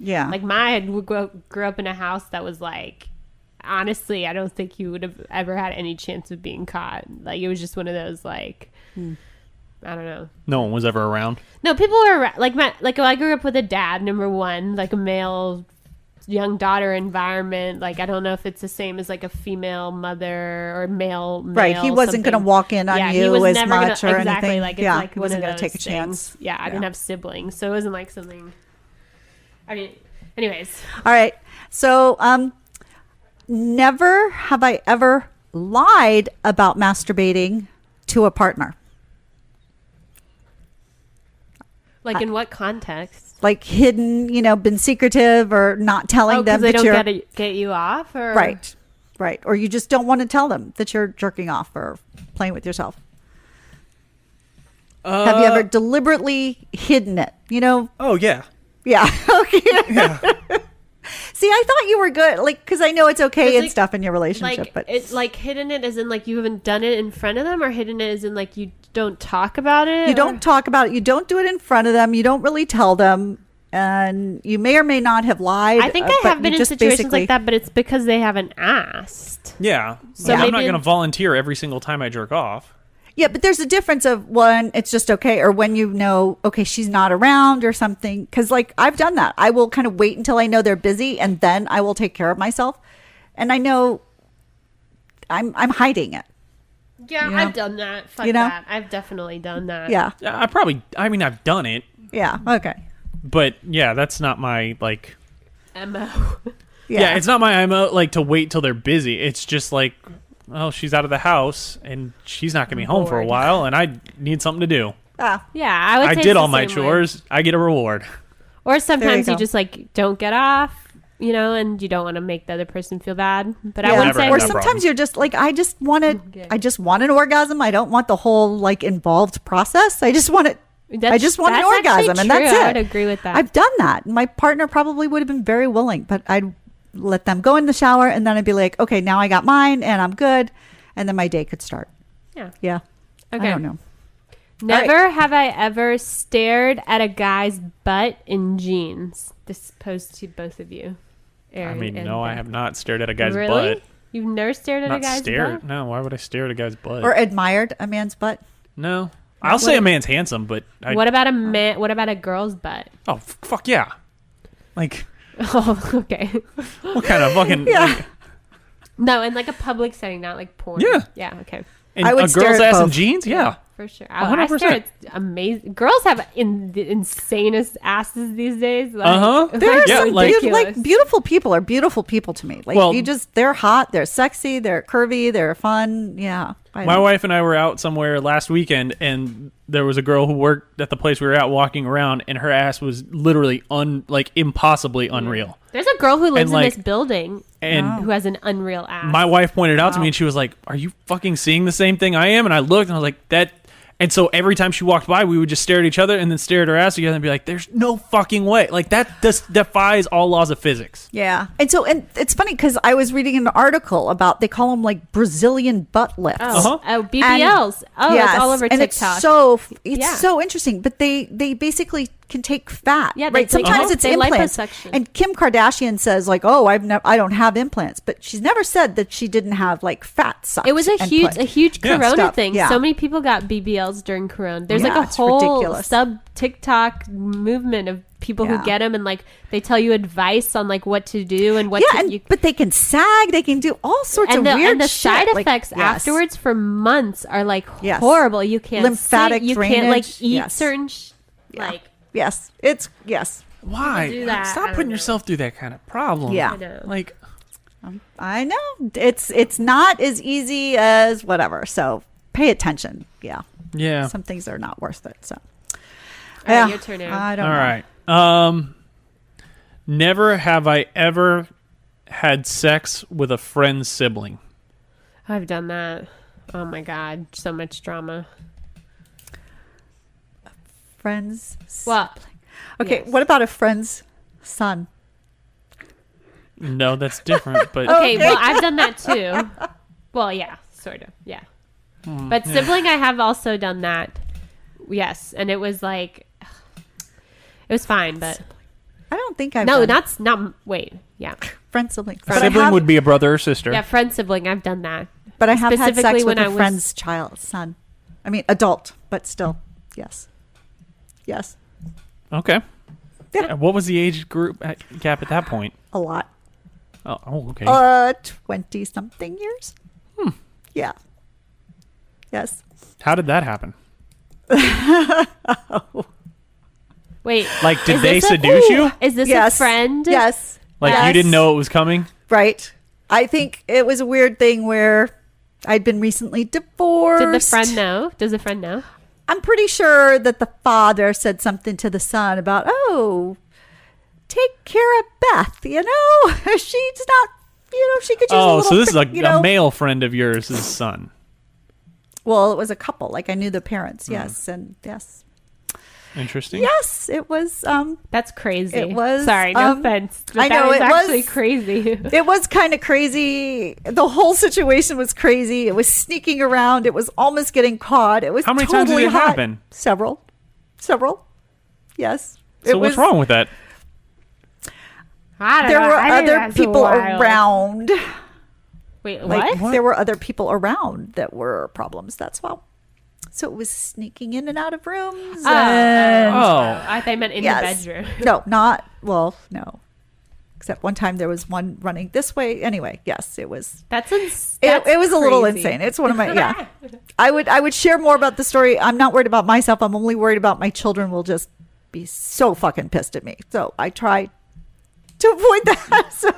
like my grew up in a house that was like honestly I don't think you would have ever had any chance of being caught. Like it was just one of those like I don't know. no one was ever around. No, people were like I grew up with a dad, number one, like a male young daughter environment. Like I don't know if it's the same as like a female mother or male. Right, he wasn't going to walk in on you as much or exactly, anything. Like, it's like he wasn't going to take a chance. Yeah, I didn't have siblings, so it wasn't like something. I mean, anyways. All right, so never have I ever lied about masturbating to a partner. Like in what context? Like hidden, been secretive or not telling them they that don't get you off, or right, or you just don't want to tell them that you're jerking off or playing with yourself. Have you ever deliberately hidden it? Oh yeah. Yeah. Okay. Yeah. See, I thought you were good, like, because I know it's okay and like- stuff in your relationship, like but it's like hidden it as in like you haven't done it in front of them, or hidden it as in like you don't talk about it. you don't talk about it. You don't do it in front of them. You don't really tell them, and you may or may not have lied. I think I but have been you in just situations basically- like that, but it's because they haven't asked. Yeah. So I'm not maybe- going to volunteer every single time I jerk off. Yeah, but there's a difference of when it's just okay, or when okay, she's not around or something. Because like I've done that. I will kind of wait until I know they're busy, and then I will take care of myself. And I know I'm hiding it. Yeah, I've done that. Fuck that. I've definitely done that. Yeah. I've done it. Yeah. Okay. But yeah, that's not my like MO. Yeah, it's not my MO like to wait till they're busy. It's just like, oh, she's out of the house and she's not gonna be home for a while, and I need something to do. Ah. Yeah, I would. I say did it's all the my same chores. way. I get a reward. Or sometimes you you go. just like don't get off, and you don't want to make the other person feel bad. But I Yeah. wouldn't Never say. had Or that sometimes problem. you're just like, I just want an orgasm. I don't want the whole like involved process. I just want it. I just want an That's actually orgasm, and that's true. it. I would agree with that. I've done that. My partner probably would have been very willing, but I'd let them go in the shower, and then I'd be like, okay, now I got mine, and I'm good, and then my day could start. Yeah. Yeah. Okay. I don't know. Never have I ever stared at a guy's butt in jeans. This posed to both of you. I Aaron mean, and no, I Beth. have not stared at a guy's Really? butt. You've never stared at a Not guy's stare. butt? No, why would I stare at a guy's butt? Or admired a man's butt. No, I'll say a man's handsome, but What about a man? What about a girl's butt? Oh, fuck yeah! Like, Oh, okay. what kind of fucking? Yeah. like, No, in like a public setting, not like porn. Yeah. Yeah. Okay. and I would a stare girl's at ass in both. jeans? Yeah. For sure. 100%. It's amazing. Girls have the insanest asses these days. Like, Uh-huh. like, There are Yeah, some like- like beautiful people are beautiful people to me. Like Well- they're hot, they're sexy, they're curvy, they're fun. Yeah. My wife and I were out somewhere last weekend, and there was a girl who worked at the place we were at walking around, and her ass was literally impossibly unreal. There's a girl who lives And, like- in this building, And who has an unreal ass. my wife pointed out to me, and she was like, "Are you fucking seeing the same thing I am?" And I looked, and I was like, "That." And so every time she walked by, we would just stare at each other and then stare at her ass together and be like, "There's no fucking way!" Like that defies all laws of physics. Yeah. And it's funny because I was reading an article about, they call them like Brazilian butt lifts. Oh, BBLs. Yes, It's all over and TikTok. it's so interesting. But they basically can take fat. Yeah, right. Sometimes it's they implants. liposuction. And Kim Kardashian says like, "Oh, I don't have implants," but she's never said that she didn't have like fat sucked. It was a huge Corona stuff. thing. Yeah. So many people got BBLs during Corona. There's Yeah, like a it's whole ridiculous. sub TikTok movement of people who Yeah. get them, and like they tell you advice on like what to do and what Yeah, to. but they can sag. They can do all sorts of weird and the shit. side Like, effects yes. afterwards for months are like Yes. horrible. You can't Lymphatic sleep, you can't like drainage. eat Yes. certain like. Yes, it's yes. Why? do that. I Stop don't putting know. yourself through that kind of problem. Yeah. I know. Like, I know it's not as easy as whatever. So pay attention. Yeah. yeah. Some things are not worth it. So. All right, your turn, Aaron. I don't All know. right. Never have I ever had sex with a friend's sibling. I've done that. Oh my god, so much drama. Friends. Well, Okay. yes. What about a friend's son? No, that's different. But Okay, well, I've done that too. Well, yeah, sort of, yeah. But sibling, I have also done that. Yes, and it was like, it was fine, but I don't think I've no, done that's not. Wait, yeah, friend sibling. sibling would be a brother or sister. yeah, friend sibling. I've done that. But I have had specifically sex with when a I was- friend's son. I mean, adult, but still, yes, yes, Okay. Yeah. What was the age gap at that point? a lot. Oh, okay. 20-something years. Hmm. Yeah. Yes. How did that happen? Wait, Like, did is they this a- seduce you? Is this Yes. a friend? Yes. Like, Yes. you didn't know it was coming? Right. I think it was a weird thing where I'd been recently divorced. Did the friend know? Does the friend know? I'm pretty sure that the father said something to the son about, "Oh, take care of Beth, she's not, she could use a Oh, little so this is pick, a male friend of yours' son. Well, it was a couple. Like I knew the parents. Yes. And yes. Interesting. Yes, it was, That's crazy. It was, Sorry, no offense. But I know, that it was actually was- crazy. it was kind of crazy. The whole situation was crazy. It was sneaking around. It was almost getting caught. It was How many times did totally it hot. happen? Several. Yes. So what's wrong with that? I don't There know. were I think other that's people wild. around. Wait, Like what? there were other people around that were problems. That's all. So it was sneaking in and out of rooms. and- Oh. I thought I meant in Yes. the bedroom. No. Except one time there was one running this way. Anyway, yes, it was. That's It was a little crazy. insane. It's one of my yeah. I would share more about the story. I'm not worried about myself. I'm only worried about my children will just be so fucking pissed at me. So I try to avoid that. So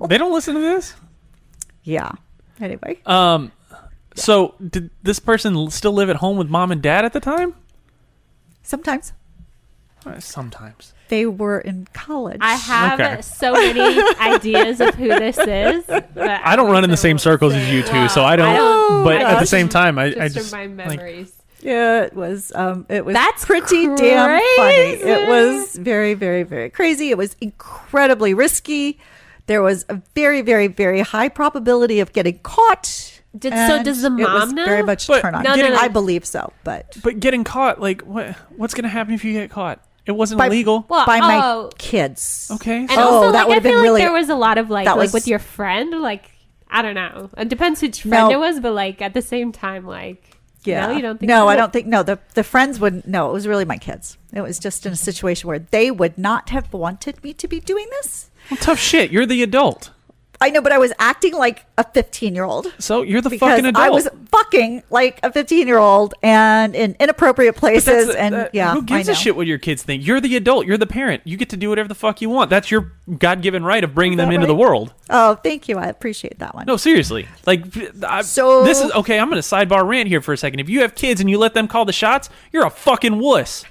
They don't listen to this? yeah. Anyway, So did this person still live at home with mom and dad at the time? sometimes Sometimes. they were in college. I have Okay. so many ideas of who this is. But I don't run in the same circles as you two, so I don't. But at the same time, I just just from my like, memories. Yeah, it was. It was That's pretty damn funny. crazy. It was very, very, very crazy. It was incredibly risky. There was a very, very, very high probability of getting caught. So and does the it was mom know? very much But turn on. No, no, no. I believe so, but but getting caught, like what's gonna happen if you get caught? It wasn't By- illegal. Well, by my oh, kids. Okay. and so- also, that like, would I have been feel really- like there was a lot of like that was- with your friend, like I don't know. It depends which friend No. it was, but like at the same time, like Yeah. no, you don't think No, so? I don't think. No, the friends wouldn't. No, it was really my kids. It was just in a situation where they would not have wanted me to be doing this. Well, tough shit. You're the adult. I know, but I was acting like a 15-year-old. So you're the Because fucking adult. I was fucking like a 15-year-old and in inappropriate But that's places. And yeah, who gives I a know. shit what your kids think? You're the adult. You're the parent. You get to do whatever the fuck you want. That's your God-given right of bringing Is them that into the right? world. Oh, thank you. I appreciate that one. No, seriously. Like, So- this is okay. I'm going to sidebar rant here for a second. If you have kids and you let them call the shots, you're a fucking wuss.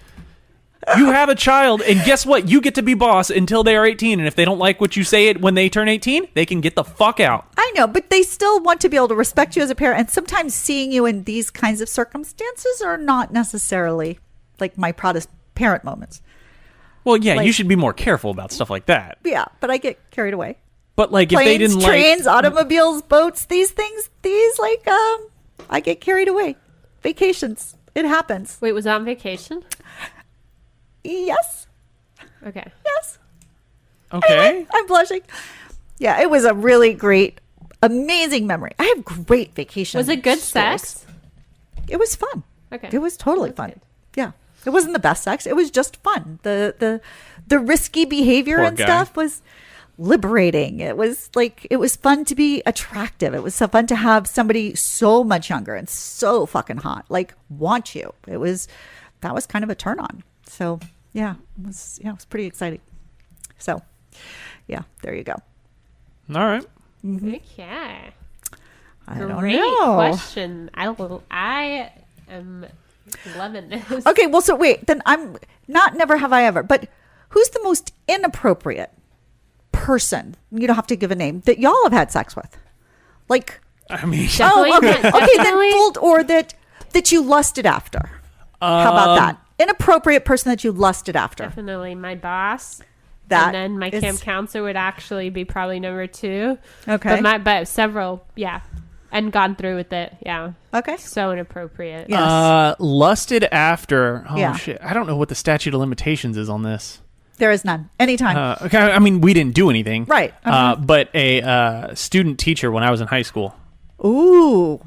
You have a child, and guess what? You get to be boss until they are 18, and if they don't like what you say when they turn 18, they can get the fuck out. I know, but they still want to be able to respect you as a parent, and sometimes seeing you in these kinds of circumstances are not necessarily like my proudest parent moments. Well, yeah, you should be more careful about stuff like that. Yeah, but I get carried away. But like, Planes, if they didn't trains, automobiles, boats, these things, I get carried away. Vacations, it happens. Wait, was that on vacation? Yes. Okay. Yes. Okay. Anyway, I'm blushing. Yeah, it was a really great, amazing memory. I have great vacation. Was it good stories. sex? It was fun. Okay. It was totally That's fun. good. Yeah. It wasn't the best sex. It was just fun. The risky behavior Poor and guy. stuff was liberating. It was fun to be attractive. It was so fun to have somebody so much younger and so fucking hot, like want you. That was kind of a turn on. So yeah, it was pretty exciting. So yeah, there you go. All right. Okay. I don't Great know. question. I am loving this. Okay, well, so wait, then I'm not never have I ever, but who's the most inappropriate person? You don't have to give a name that y'all have had sex with. Like, I mean, Definitely, okay, definitely. then fooled or that you lusted after. How about that? Inappropriate person that you lusted after. Definitely my boss. That and then my is- camp counselor would actually be probably number 2. Okay. But several, yeah. And gone through with it, yeah. Okay. So inappropriate. Yes. lusted after. Oh Yeah. shit! I don't know what the statute of limitations is on this. There is none. Anytime. Okay, I mean, we didn't do anything, Right. But a student teacher when I was in high school, Ooh.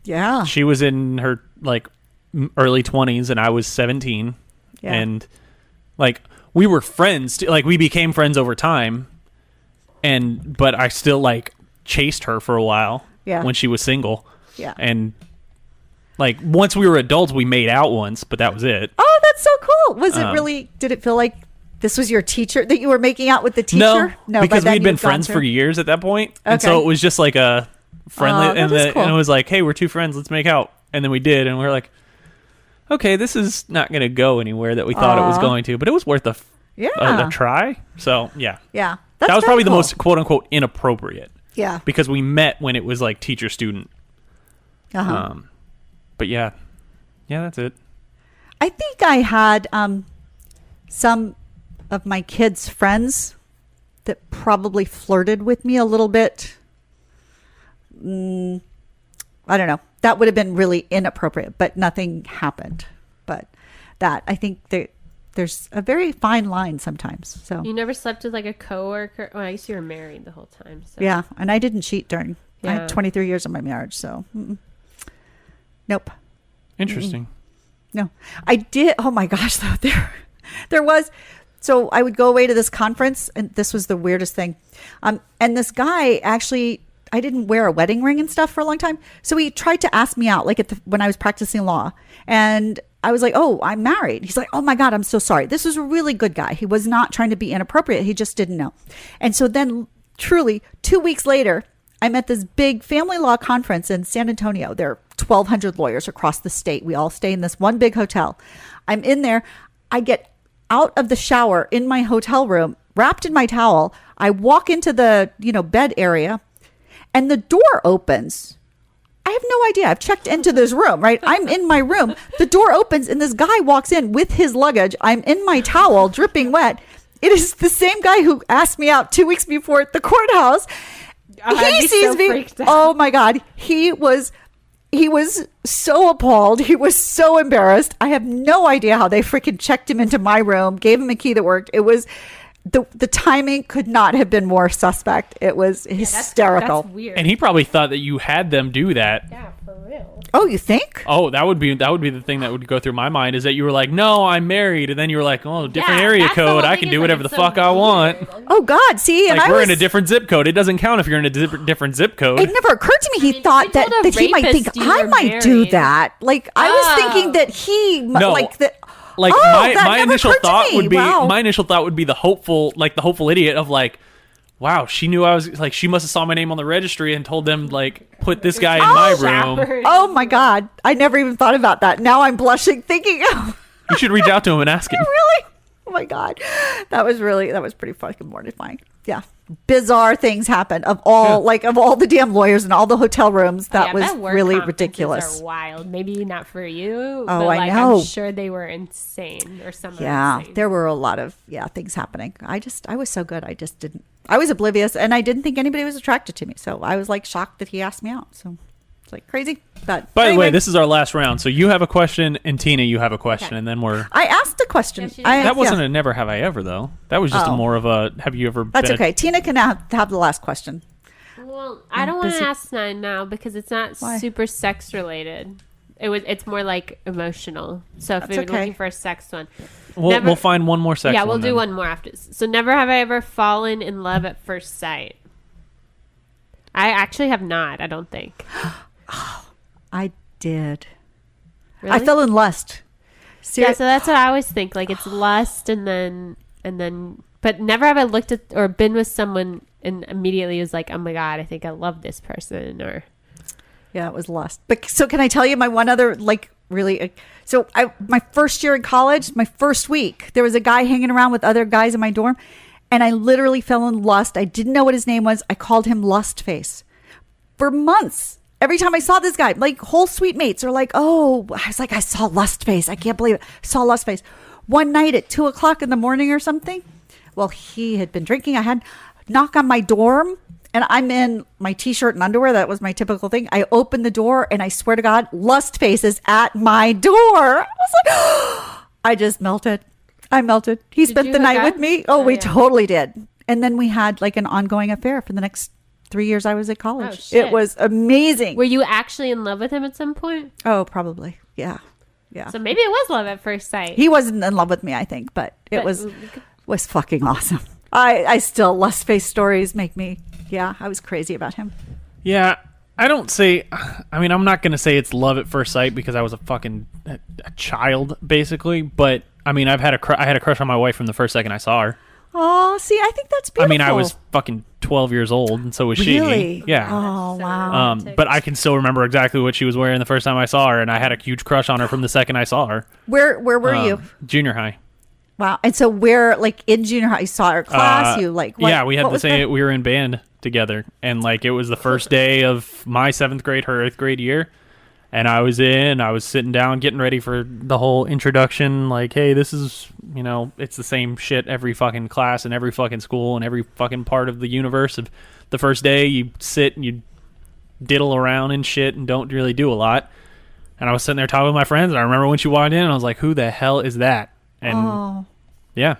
Yeah. she was in her like early 20s, and I was 17, Yeah. and like we were friends. Like we became friends over time, but I still like chased her for a while. Yeah. When she was single. Yeah. And like once we were adults, we made out once, but that was it. Oh, that's so cool. Was it really, did it feel like this was your teacher that you were making out with the teacher? No, by because then we'd been you'd gone friends for through- years at that point. And so Okay. it was just like a friendly, Oh, that and, is cool. and it was like, hey, we're two friends, let's make out. And then we did, and we were like, okay, this is not going to go anywhere that we thought it was going to, but it was worth a try. So, yeah. Yeah. That was very probably the cool. most quote-unquote inappropriate. Yeah. Because we met when it was like teacher-student. Uh-huh. But yeah, that's it. I think I had some of my kids' friends that probably flirted with me a little bit. I don't know. That would have been really inappropriate, but nothing happened. But that, I think there's a very fine line sometimes. So You never slept with like a coworker? Well, I guess you were married the whole time. So. yeah, and I didn't cheat during I Yeah. had 23 years of my marriage. So nope. Interesting. No, I did. Oh my gosh, though there was. So I would go away to this conference, and this was the weirdest thing. And this guy actually, I didn't wear a wedding ring and stuff for a long time, so he tried to ask me out, like when I was practicing law, and I was like, "Oh, I'm married." He's like, "Oh my God, I'm so sorry." This was a really good guy. He was not trying to be inappropriate. He just didn't know. And so then, truly, 2 weeks later, I'm at this big family law conference in San Antonio. There are 1,200 lawyers across the state. We all stay in this one big hotel. I'm in there. I get out of the shower in my hotel room, wrapped in my towel. I walk into the, bed area, and the door opens. I have no idea. I've checked into this room, right? I'm in my room. The door opens, and this guy walks in with his luggage. I'm in my towel, dripping wet. It is the same guy who asked me out 2 weeks before at the courthouse. I'd He be sees so me. freaked out. Oh my God. He was so appalled. He was so embarrassed. I have no idea how they freaking checked him into my room, gave him a key that worked. It was the timing could not have been more suspect. It was hysterical. That's weird. And he probably thought that you had them do that. Yeah, for real. Oh, you think? Oh, that would be the thing that would go through my mind, is that you were like, no, I'm married, and then you were like, oh, different Yeah, area that's the code, whole I thing, can is do like, whatever the it's so fuck I want. weird. Oh God. See, and Like, I we're was in a different zip code. It doesn't count if you're in a different zip code. it never occurred to me. He mean, thought if you that, told a that he might think rapist you I were might do married. that. Like I was thinking that he No. like that. Like Oh, my that never initial occurred to thought me. would be Wow. the hopeful idiot of like, wow, she knew I was like, she must have saw my name on the registry and told them like, put this guy in my room. Showered. Oh my God. I never even thought about that. Now I'm blushing thinking You should reach out to him and ask him. Really? Oh my God. That was pretty fucking mortifying. Yeah. Bizarre things happen of all the damn lawyers and all the hotel rooms. That was really ridiculous. Are wild. Maybe not for you. Oh, but I know. I'm sure they were insane or something. Yeah. Insane. There were a lot of things happening. I was so good. I was oblivious and I didn't think anybody was attracted to me. So I was like shocked that he asked me out. So it's like crazy. But by anyway. the way, this is our last round. So you have a question and Tina, you have a question, and then I asked a question. That wasn't a never have I ever though. That was just more of a have you ever That's okay. Tina can have the last question. Well, I don't want to ask mine now because it's not super sex related. It's more like emotional. So if you're looking for a sex one, we'll find one more sex. Yeah, we'll one do one more after. So never have I ever fallen in love at first sight. I actually have not. I don't think. I did. Really? I fell in lust. Yeah, so that's what I always think. Like it's lust, and then, but never have I looked at or been with someone and immediately was like, oh my God, I think I love this person. Or yeah, it was lust. But so can I tell you my one other really? So my first year in college, my first week, there was a guy hanging around with other guys in my dorm, and I literally fell in lust. I didn't know what his name was. I called him Lust Face for months. Every time I saw this guy, like whole suite mates are like, oh, I was like, I saw Lust Face. I can't believe it. I saw Lust Face. One night at 2:00 in the morning or something. Well, he had been drinking. I had knock on my dorm and I'm in my t-shirt and underwear. That was my typical thing. I opened the door and I swear to God, Lust Face is at my door. I was like, I just melted. I melted. He spent the night with me. Oh, we totally did. And then we had like an ongoing affair for the next 3 years I was at college. Oh, shit. It was amazing. Were you actually in love with him at some point? Oh, probably. Yeah. Yeah. So maybe it was love at first sight. He wasn't in love with me, I think, but it was fucking awesome. I still, Lust Face stories make me, I was crazy about him. Yeah. I'm not going to say it's love at first sight because I was a child basically, but I mean, I had a crush on my wife from the first second I saw her. Oh, see, I think that's beautiful. I mean, I was fucking 12 years old, and so was really? she. Yeah. Oh, wow. But I can still remember exactly what she was wearing the first time I saw her, and I had a huge crush on her from the second I saw her. Where were you? Junior high. Wow. And so where, like, in junior high, you saw her class? What, yeah, we had the same. We were in band together, and like it was the first day of my 7th grade, her 8th grade year. And I was sitting down getting ready for the whole introduction, like, hey, this is, it's the same shit every fucking class and every fucking school and every fucking part of the universe. Of the first day, you sit and you diddle around and shit and don't really do a lot. And I was sitting there talking with my friends, and I remember when she walked in, and I was like, who the hell is that? And yeah.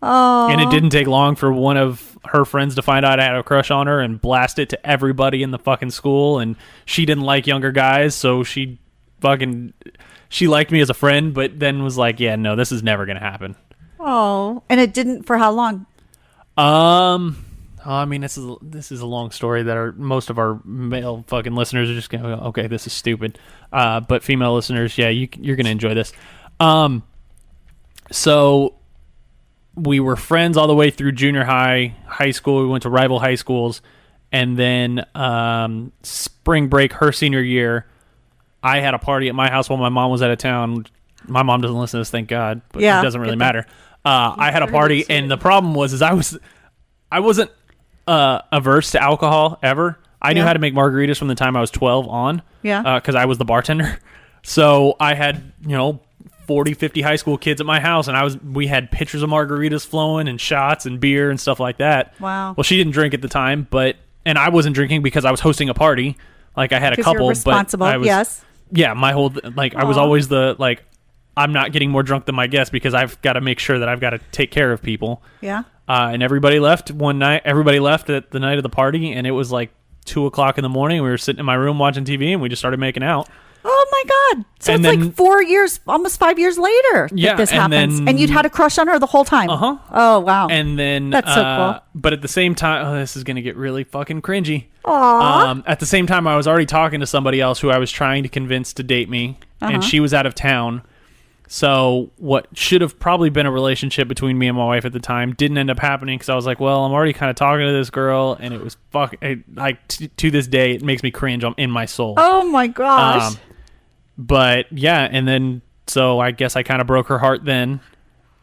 Oh. And it didn't take long for one of her friends to find out I had a crush on her and blast it to everybody in the fucking school. And she didn't like younger guys, so she liked me as a friend, but then was like, yeah, no, this is never going to happen. Oh, and it didn't for how long? I mean, this is a long story that most of our male fucking listeners are just going to go, okay, this is stupid. But female listeners, yeah, you're going to enjoy this. So we were friends all the way through junior high school. We went to rival high schools. And then spring break, her senior year, I had a party at my house while my mom was out of town. My mom doesn't listen to this, thank God. But it doesn't really matter. I had a party, and the problem was I wasn't averse to alcohol ever. I knew how to make margaritas from the time I was 12 on. Yeah. Because I was the bartender. So I had, 40, 50 high school kids at my house, and we had pitchers of margaritas flowing and shots and beer and stuff like that. Wow. Well, she didn't drink at the time, and I wasn't drinking because I was hosting a party. Like I had a couple, you're responsible. but I was, yes. Yeah, my whole I was always I'm not getting more drunk than my guests because I've got to make sure that I've got to take care of people. Yeah. And everybody left one night. Everybody left at the night of the party, and it was like 2:00 in the morning. We were sitting in my room watching TV, and we just started making out. Oh my God. So and it's then, like 4 years, almost 5 years later that this happens. And you'd had a crush on her the whole time. Uh-huh. Oh, wow. And then... That's so cool. But at the same time... this is going to get really fucking cringy. Aww. At the same time, I was already talking to somebody else who I was trying to convince to date me. And she was out of town. So what should have probably been a relationship between me and my wife at the time didn't end up happening because I was like, well, I'm already kind of talking to this girl. And it was to this day, it makes me cringe in my soul. Oh, my gosh. But yeah, and then So I guess I kind of broke her heart then.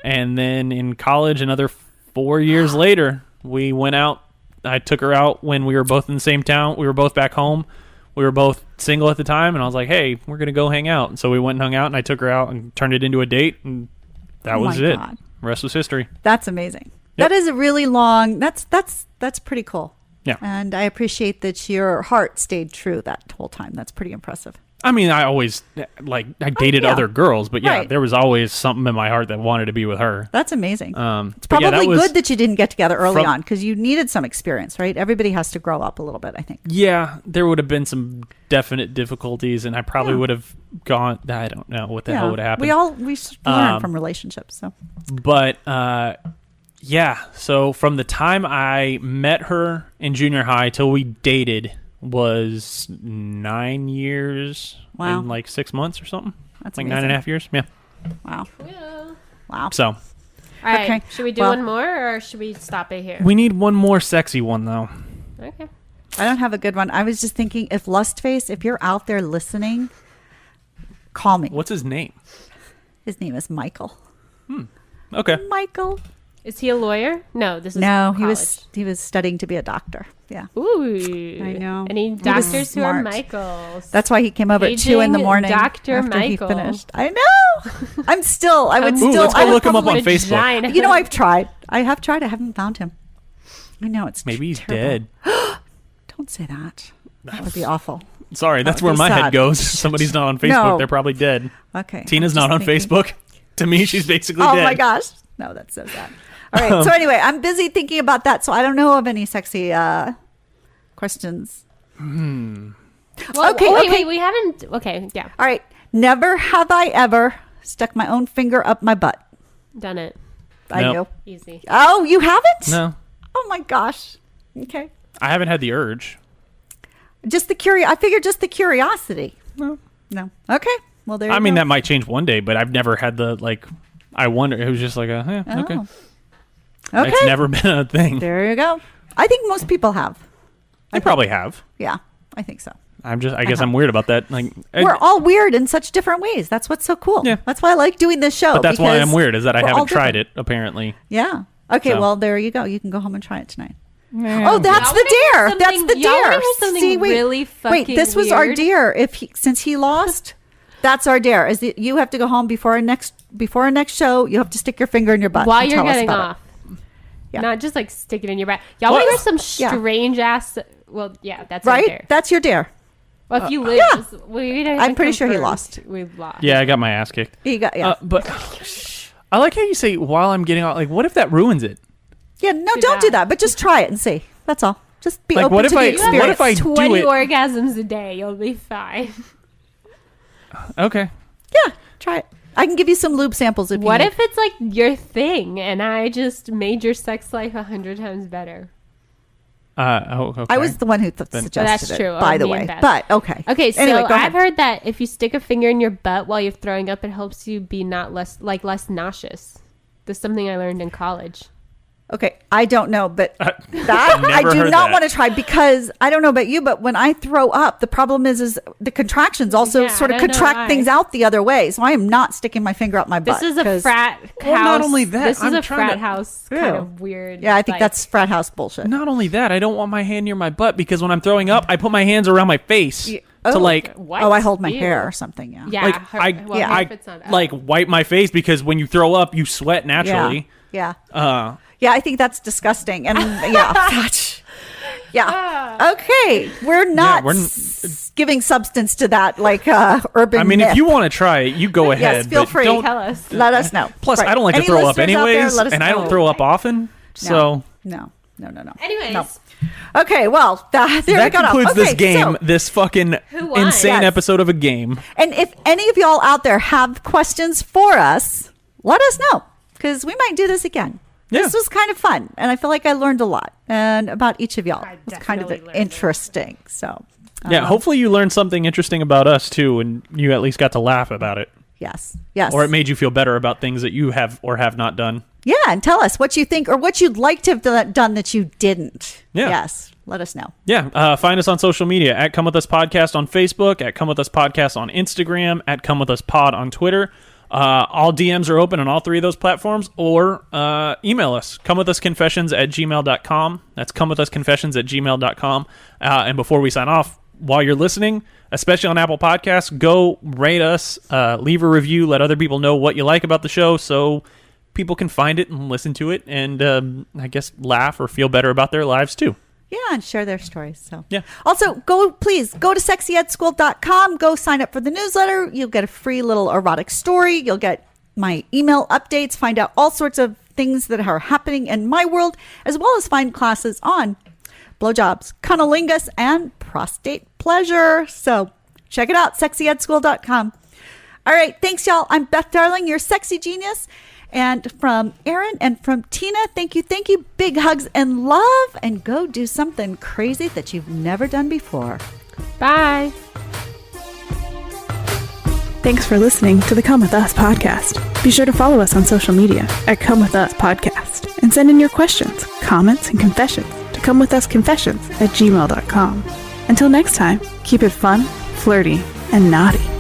And then in college, another 4 years later, we went out. I took her out when we were both in the same town. We were both back home. We were both single at the time, and I was like, hey, we're going to go hang out. And so we went and hung out, and I took her out and turned it into a date, and that was it. God. The rest was history. That's amazing. Yep. That is a really long, that's pretty cool. Yeah. And I appreciate that your heart stayed true that whole time. That's pretty impressive. I mean, I always, I dated other girls, but yeah, Right. there was always something in my heart that wanted to be with her. That's amazing. It's but yeah, probably that was good that you didn't get together early from- on because you needed some experience, right? Everybody has to grow up a little bit, I think. Yeah, there would have been some definite difficulties, and I probably would have gone, I don't know what the hell would have happened. We learn from relationships, so. But yeah, so from the time I met her in junior high till we dated was 9 years Wow. and like 6 months or something. That's like amazing. 9.5 years. Yeah. Wow. Cool. Wow. So All right. Okay. Should we do Well- one more, or should we stop it here? we need one more sexy one though. Okay. I don't have a good one. I was just thinking, if Lustface, if you're out there listening, call me. What's his name? His name is Michael. Okay. Michael. Is he a lawyer? No, this is No, college. he was studying to be a doctor. Yeah. Ooh. I know. Any He was doctors who are smart. Michaels? That's why he came over at 2 in the Paging morning Dr. after Michael. he finished. I know. I would Ooh, still, let's go look him up on Facebook. Vagina. you know, I've tried. I haven't found him. I know it's Maybe he's terrible. dead. Don't say that. That would be awful. Sorry, that's would where be my head sad. goes. Somebody's not on Facebook. No. They're probably dead. Okay. Tina's I'm not on just thinking- Facebook. To me, she's basically Oh dead. my gosh. No, that's so sad. All right. So anyway, I'm busy thinking about that. So I don't know of any sexy questions. Well, Okay, wait, okay. we haven't. Okay, yeah, All right. Never have I ever stuck my own finger up my butt. done it. I Nope. knew. Easy. Oh, you haven't? No, Oh my gosh. Okay. I haven't had the urge. Just the I figured just the curiosity. No. Okay. Well, there you I mean, go. that might change one day, but I've never had the, like, I wonder. It was just like, okay. Okay. It's never been a thing. There you go. I think most people have. I probably have. Yeah, I think so. I guess I'm weird about that. Like, We're all weird in such different ways. That's what's so cool. Yeah. That's why I like doing this show. but that's why because I'm weird, is that I we're all haven't tried different. it, apparently. Yeah. Okay, So. well, there you go. You can go home and try it tonight. Oh, that's Y'all the wanna hear dare. That's something- the y'all wanna dare. hear something See, wait, really wait. fucking This was our weird? dare. Since he lost, that's our dare. Is that you have to go home before our next show. You have to stick your finger in your butt While and you're tell us getting about off. Yeah. Not just like stick it in your back. Y'all want to hear some Yeah. strange ass? Well, yeah, that's it. our Right? dare. That's your dare. Well, if you lose, yeah. we don't I'm even pretty sure he confirm lost. We've lost. Yeah, I got my ass kicked. You got But I like how you say, while I'm getting off, like, what if that ruins it? Yeah, no, Too don't do bad. that. But just try it and see. That's all. Just be Like, open what if to the I- experience. what if I do 20 it- orgasms a day, you'll be fine. Okay. Yeah, try it. I can give you some lube samples if you What need. if it's like your thing, and I just made your sex life 100 times better? Okay. I was the one who suggested That's it, true. by Oh, the me way. and Beth. But okay. Okay, so Anyway, go I've ahead. heard that if you stick a finger in your butt while you're throwing up, it helps you be less nauseous. That's something I learned in college. Okay, I don't know, but that I Never do heard not that. want to try because I don't know about you, but when I throw up, the problem is the contractions also Yeah, sort I of don't know contract why. things out the other way. So I am not sticking my finger up my butt. This is a 'cause- frat house. Well, not only that, this is I'm a trying frat to- house Ew. kind of weird. Yeah, I think like- that's frat house bullshit. Not only that, I don't want my hand near my butt because when I'm throwing up, I put my hands around my face Oh. to like, What? Oh, I hold my Ew. hair or something. Yeah. Yeah, like well, I if it's not up. like wipe my face because when you throw up, you sweat naturally. Yeah. Uh, Yeah, I think that's disgusting. And yeah, gosh. Yeah. Okay. We're not we're giving substance to that like urban I mean, myth. if you want to try it, you go ahead. Yes, feel but free. don't- Tell us. Let us know. Plus, Right. I don't like Any to throw up listeners out there, anyways, let us and I know. don't throw up often. So No. Anyways, No. Okay, well, there we that go. concludes this Okay, game, so- this fucking Who won? insane Yes. episode of a game. and if any of y'all out there have questions for us, let us know because we might do this again. Yeah. This was kind of fun, and I feel like I learned a lot and about each of y'all. I It's kind of definitely learned a interesting. So, Yeah, hopefully you learned something interesting about us too, and you at least got to laugh about it, yes, or it made you feel better about things that you have or have not done. Yeah, and tell us what you think or what you'd like to have done that you didn't. Yeah. Yes. let us know. Yeah, find us on social media at Come With Us Podcast on Facebook, at Come With Us Podcast on Instagram, at Come With Us Pod on Twitter. All DMs are open on all 3 of those platforms, or email us, comewithusconfessions@gmail.com. That's comewithusconfessions@gmail.com. And before we sign off, while you're listening, especially on Apple Podcasts, go rate us, leave a review, let other people know what you like about the show so people can find it and listen to it and I guess laugh or feel better about their lives too. Yeah, and share their stories. So yeah. Also, please go to sexyedschool.com. Go sign up for the newsletter. You'll get a free little erotic story. You'll get my email updates, find out all sorts of things that are happening in my world, as well as find classes on blowjobs, cunnilingus, and prostate pleasure. So check it out, sexyedschool.com. All right, thanks, y'all. I'm Beth Darling, your sexy genius. And from Aaron and from Tina, thank you. Big hugs and love. And go do something crazy that you've never done before. Bye. Thanks for listening to the Come With Us podcast. Be sure to follow us on social media at Come With Us Podcast and send in your questions, comments, and confessions to comewithusconfessions@gmail.com. Until next time, keep it fun, flirty, and naughty.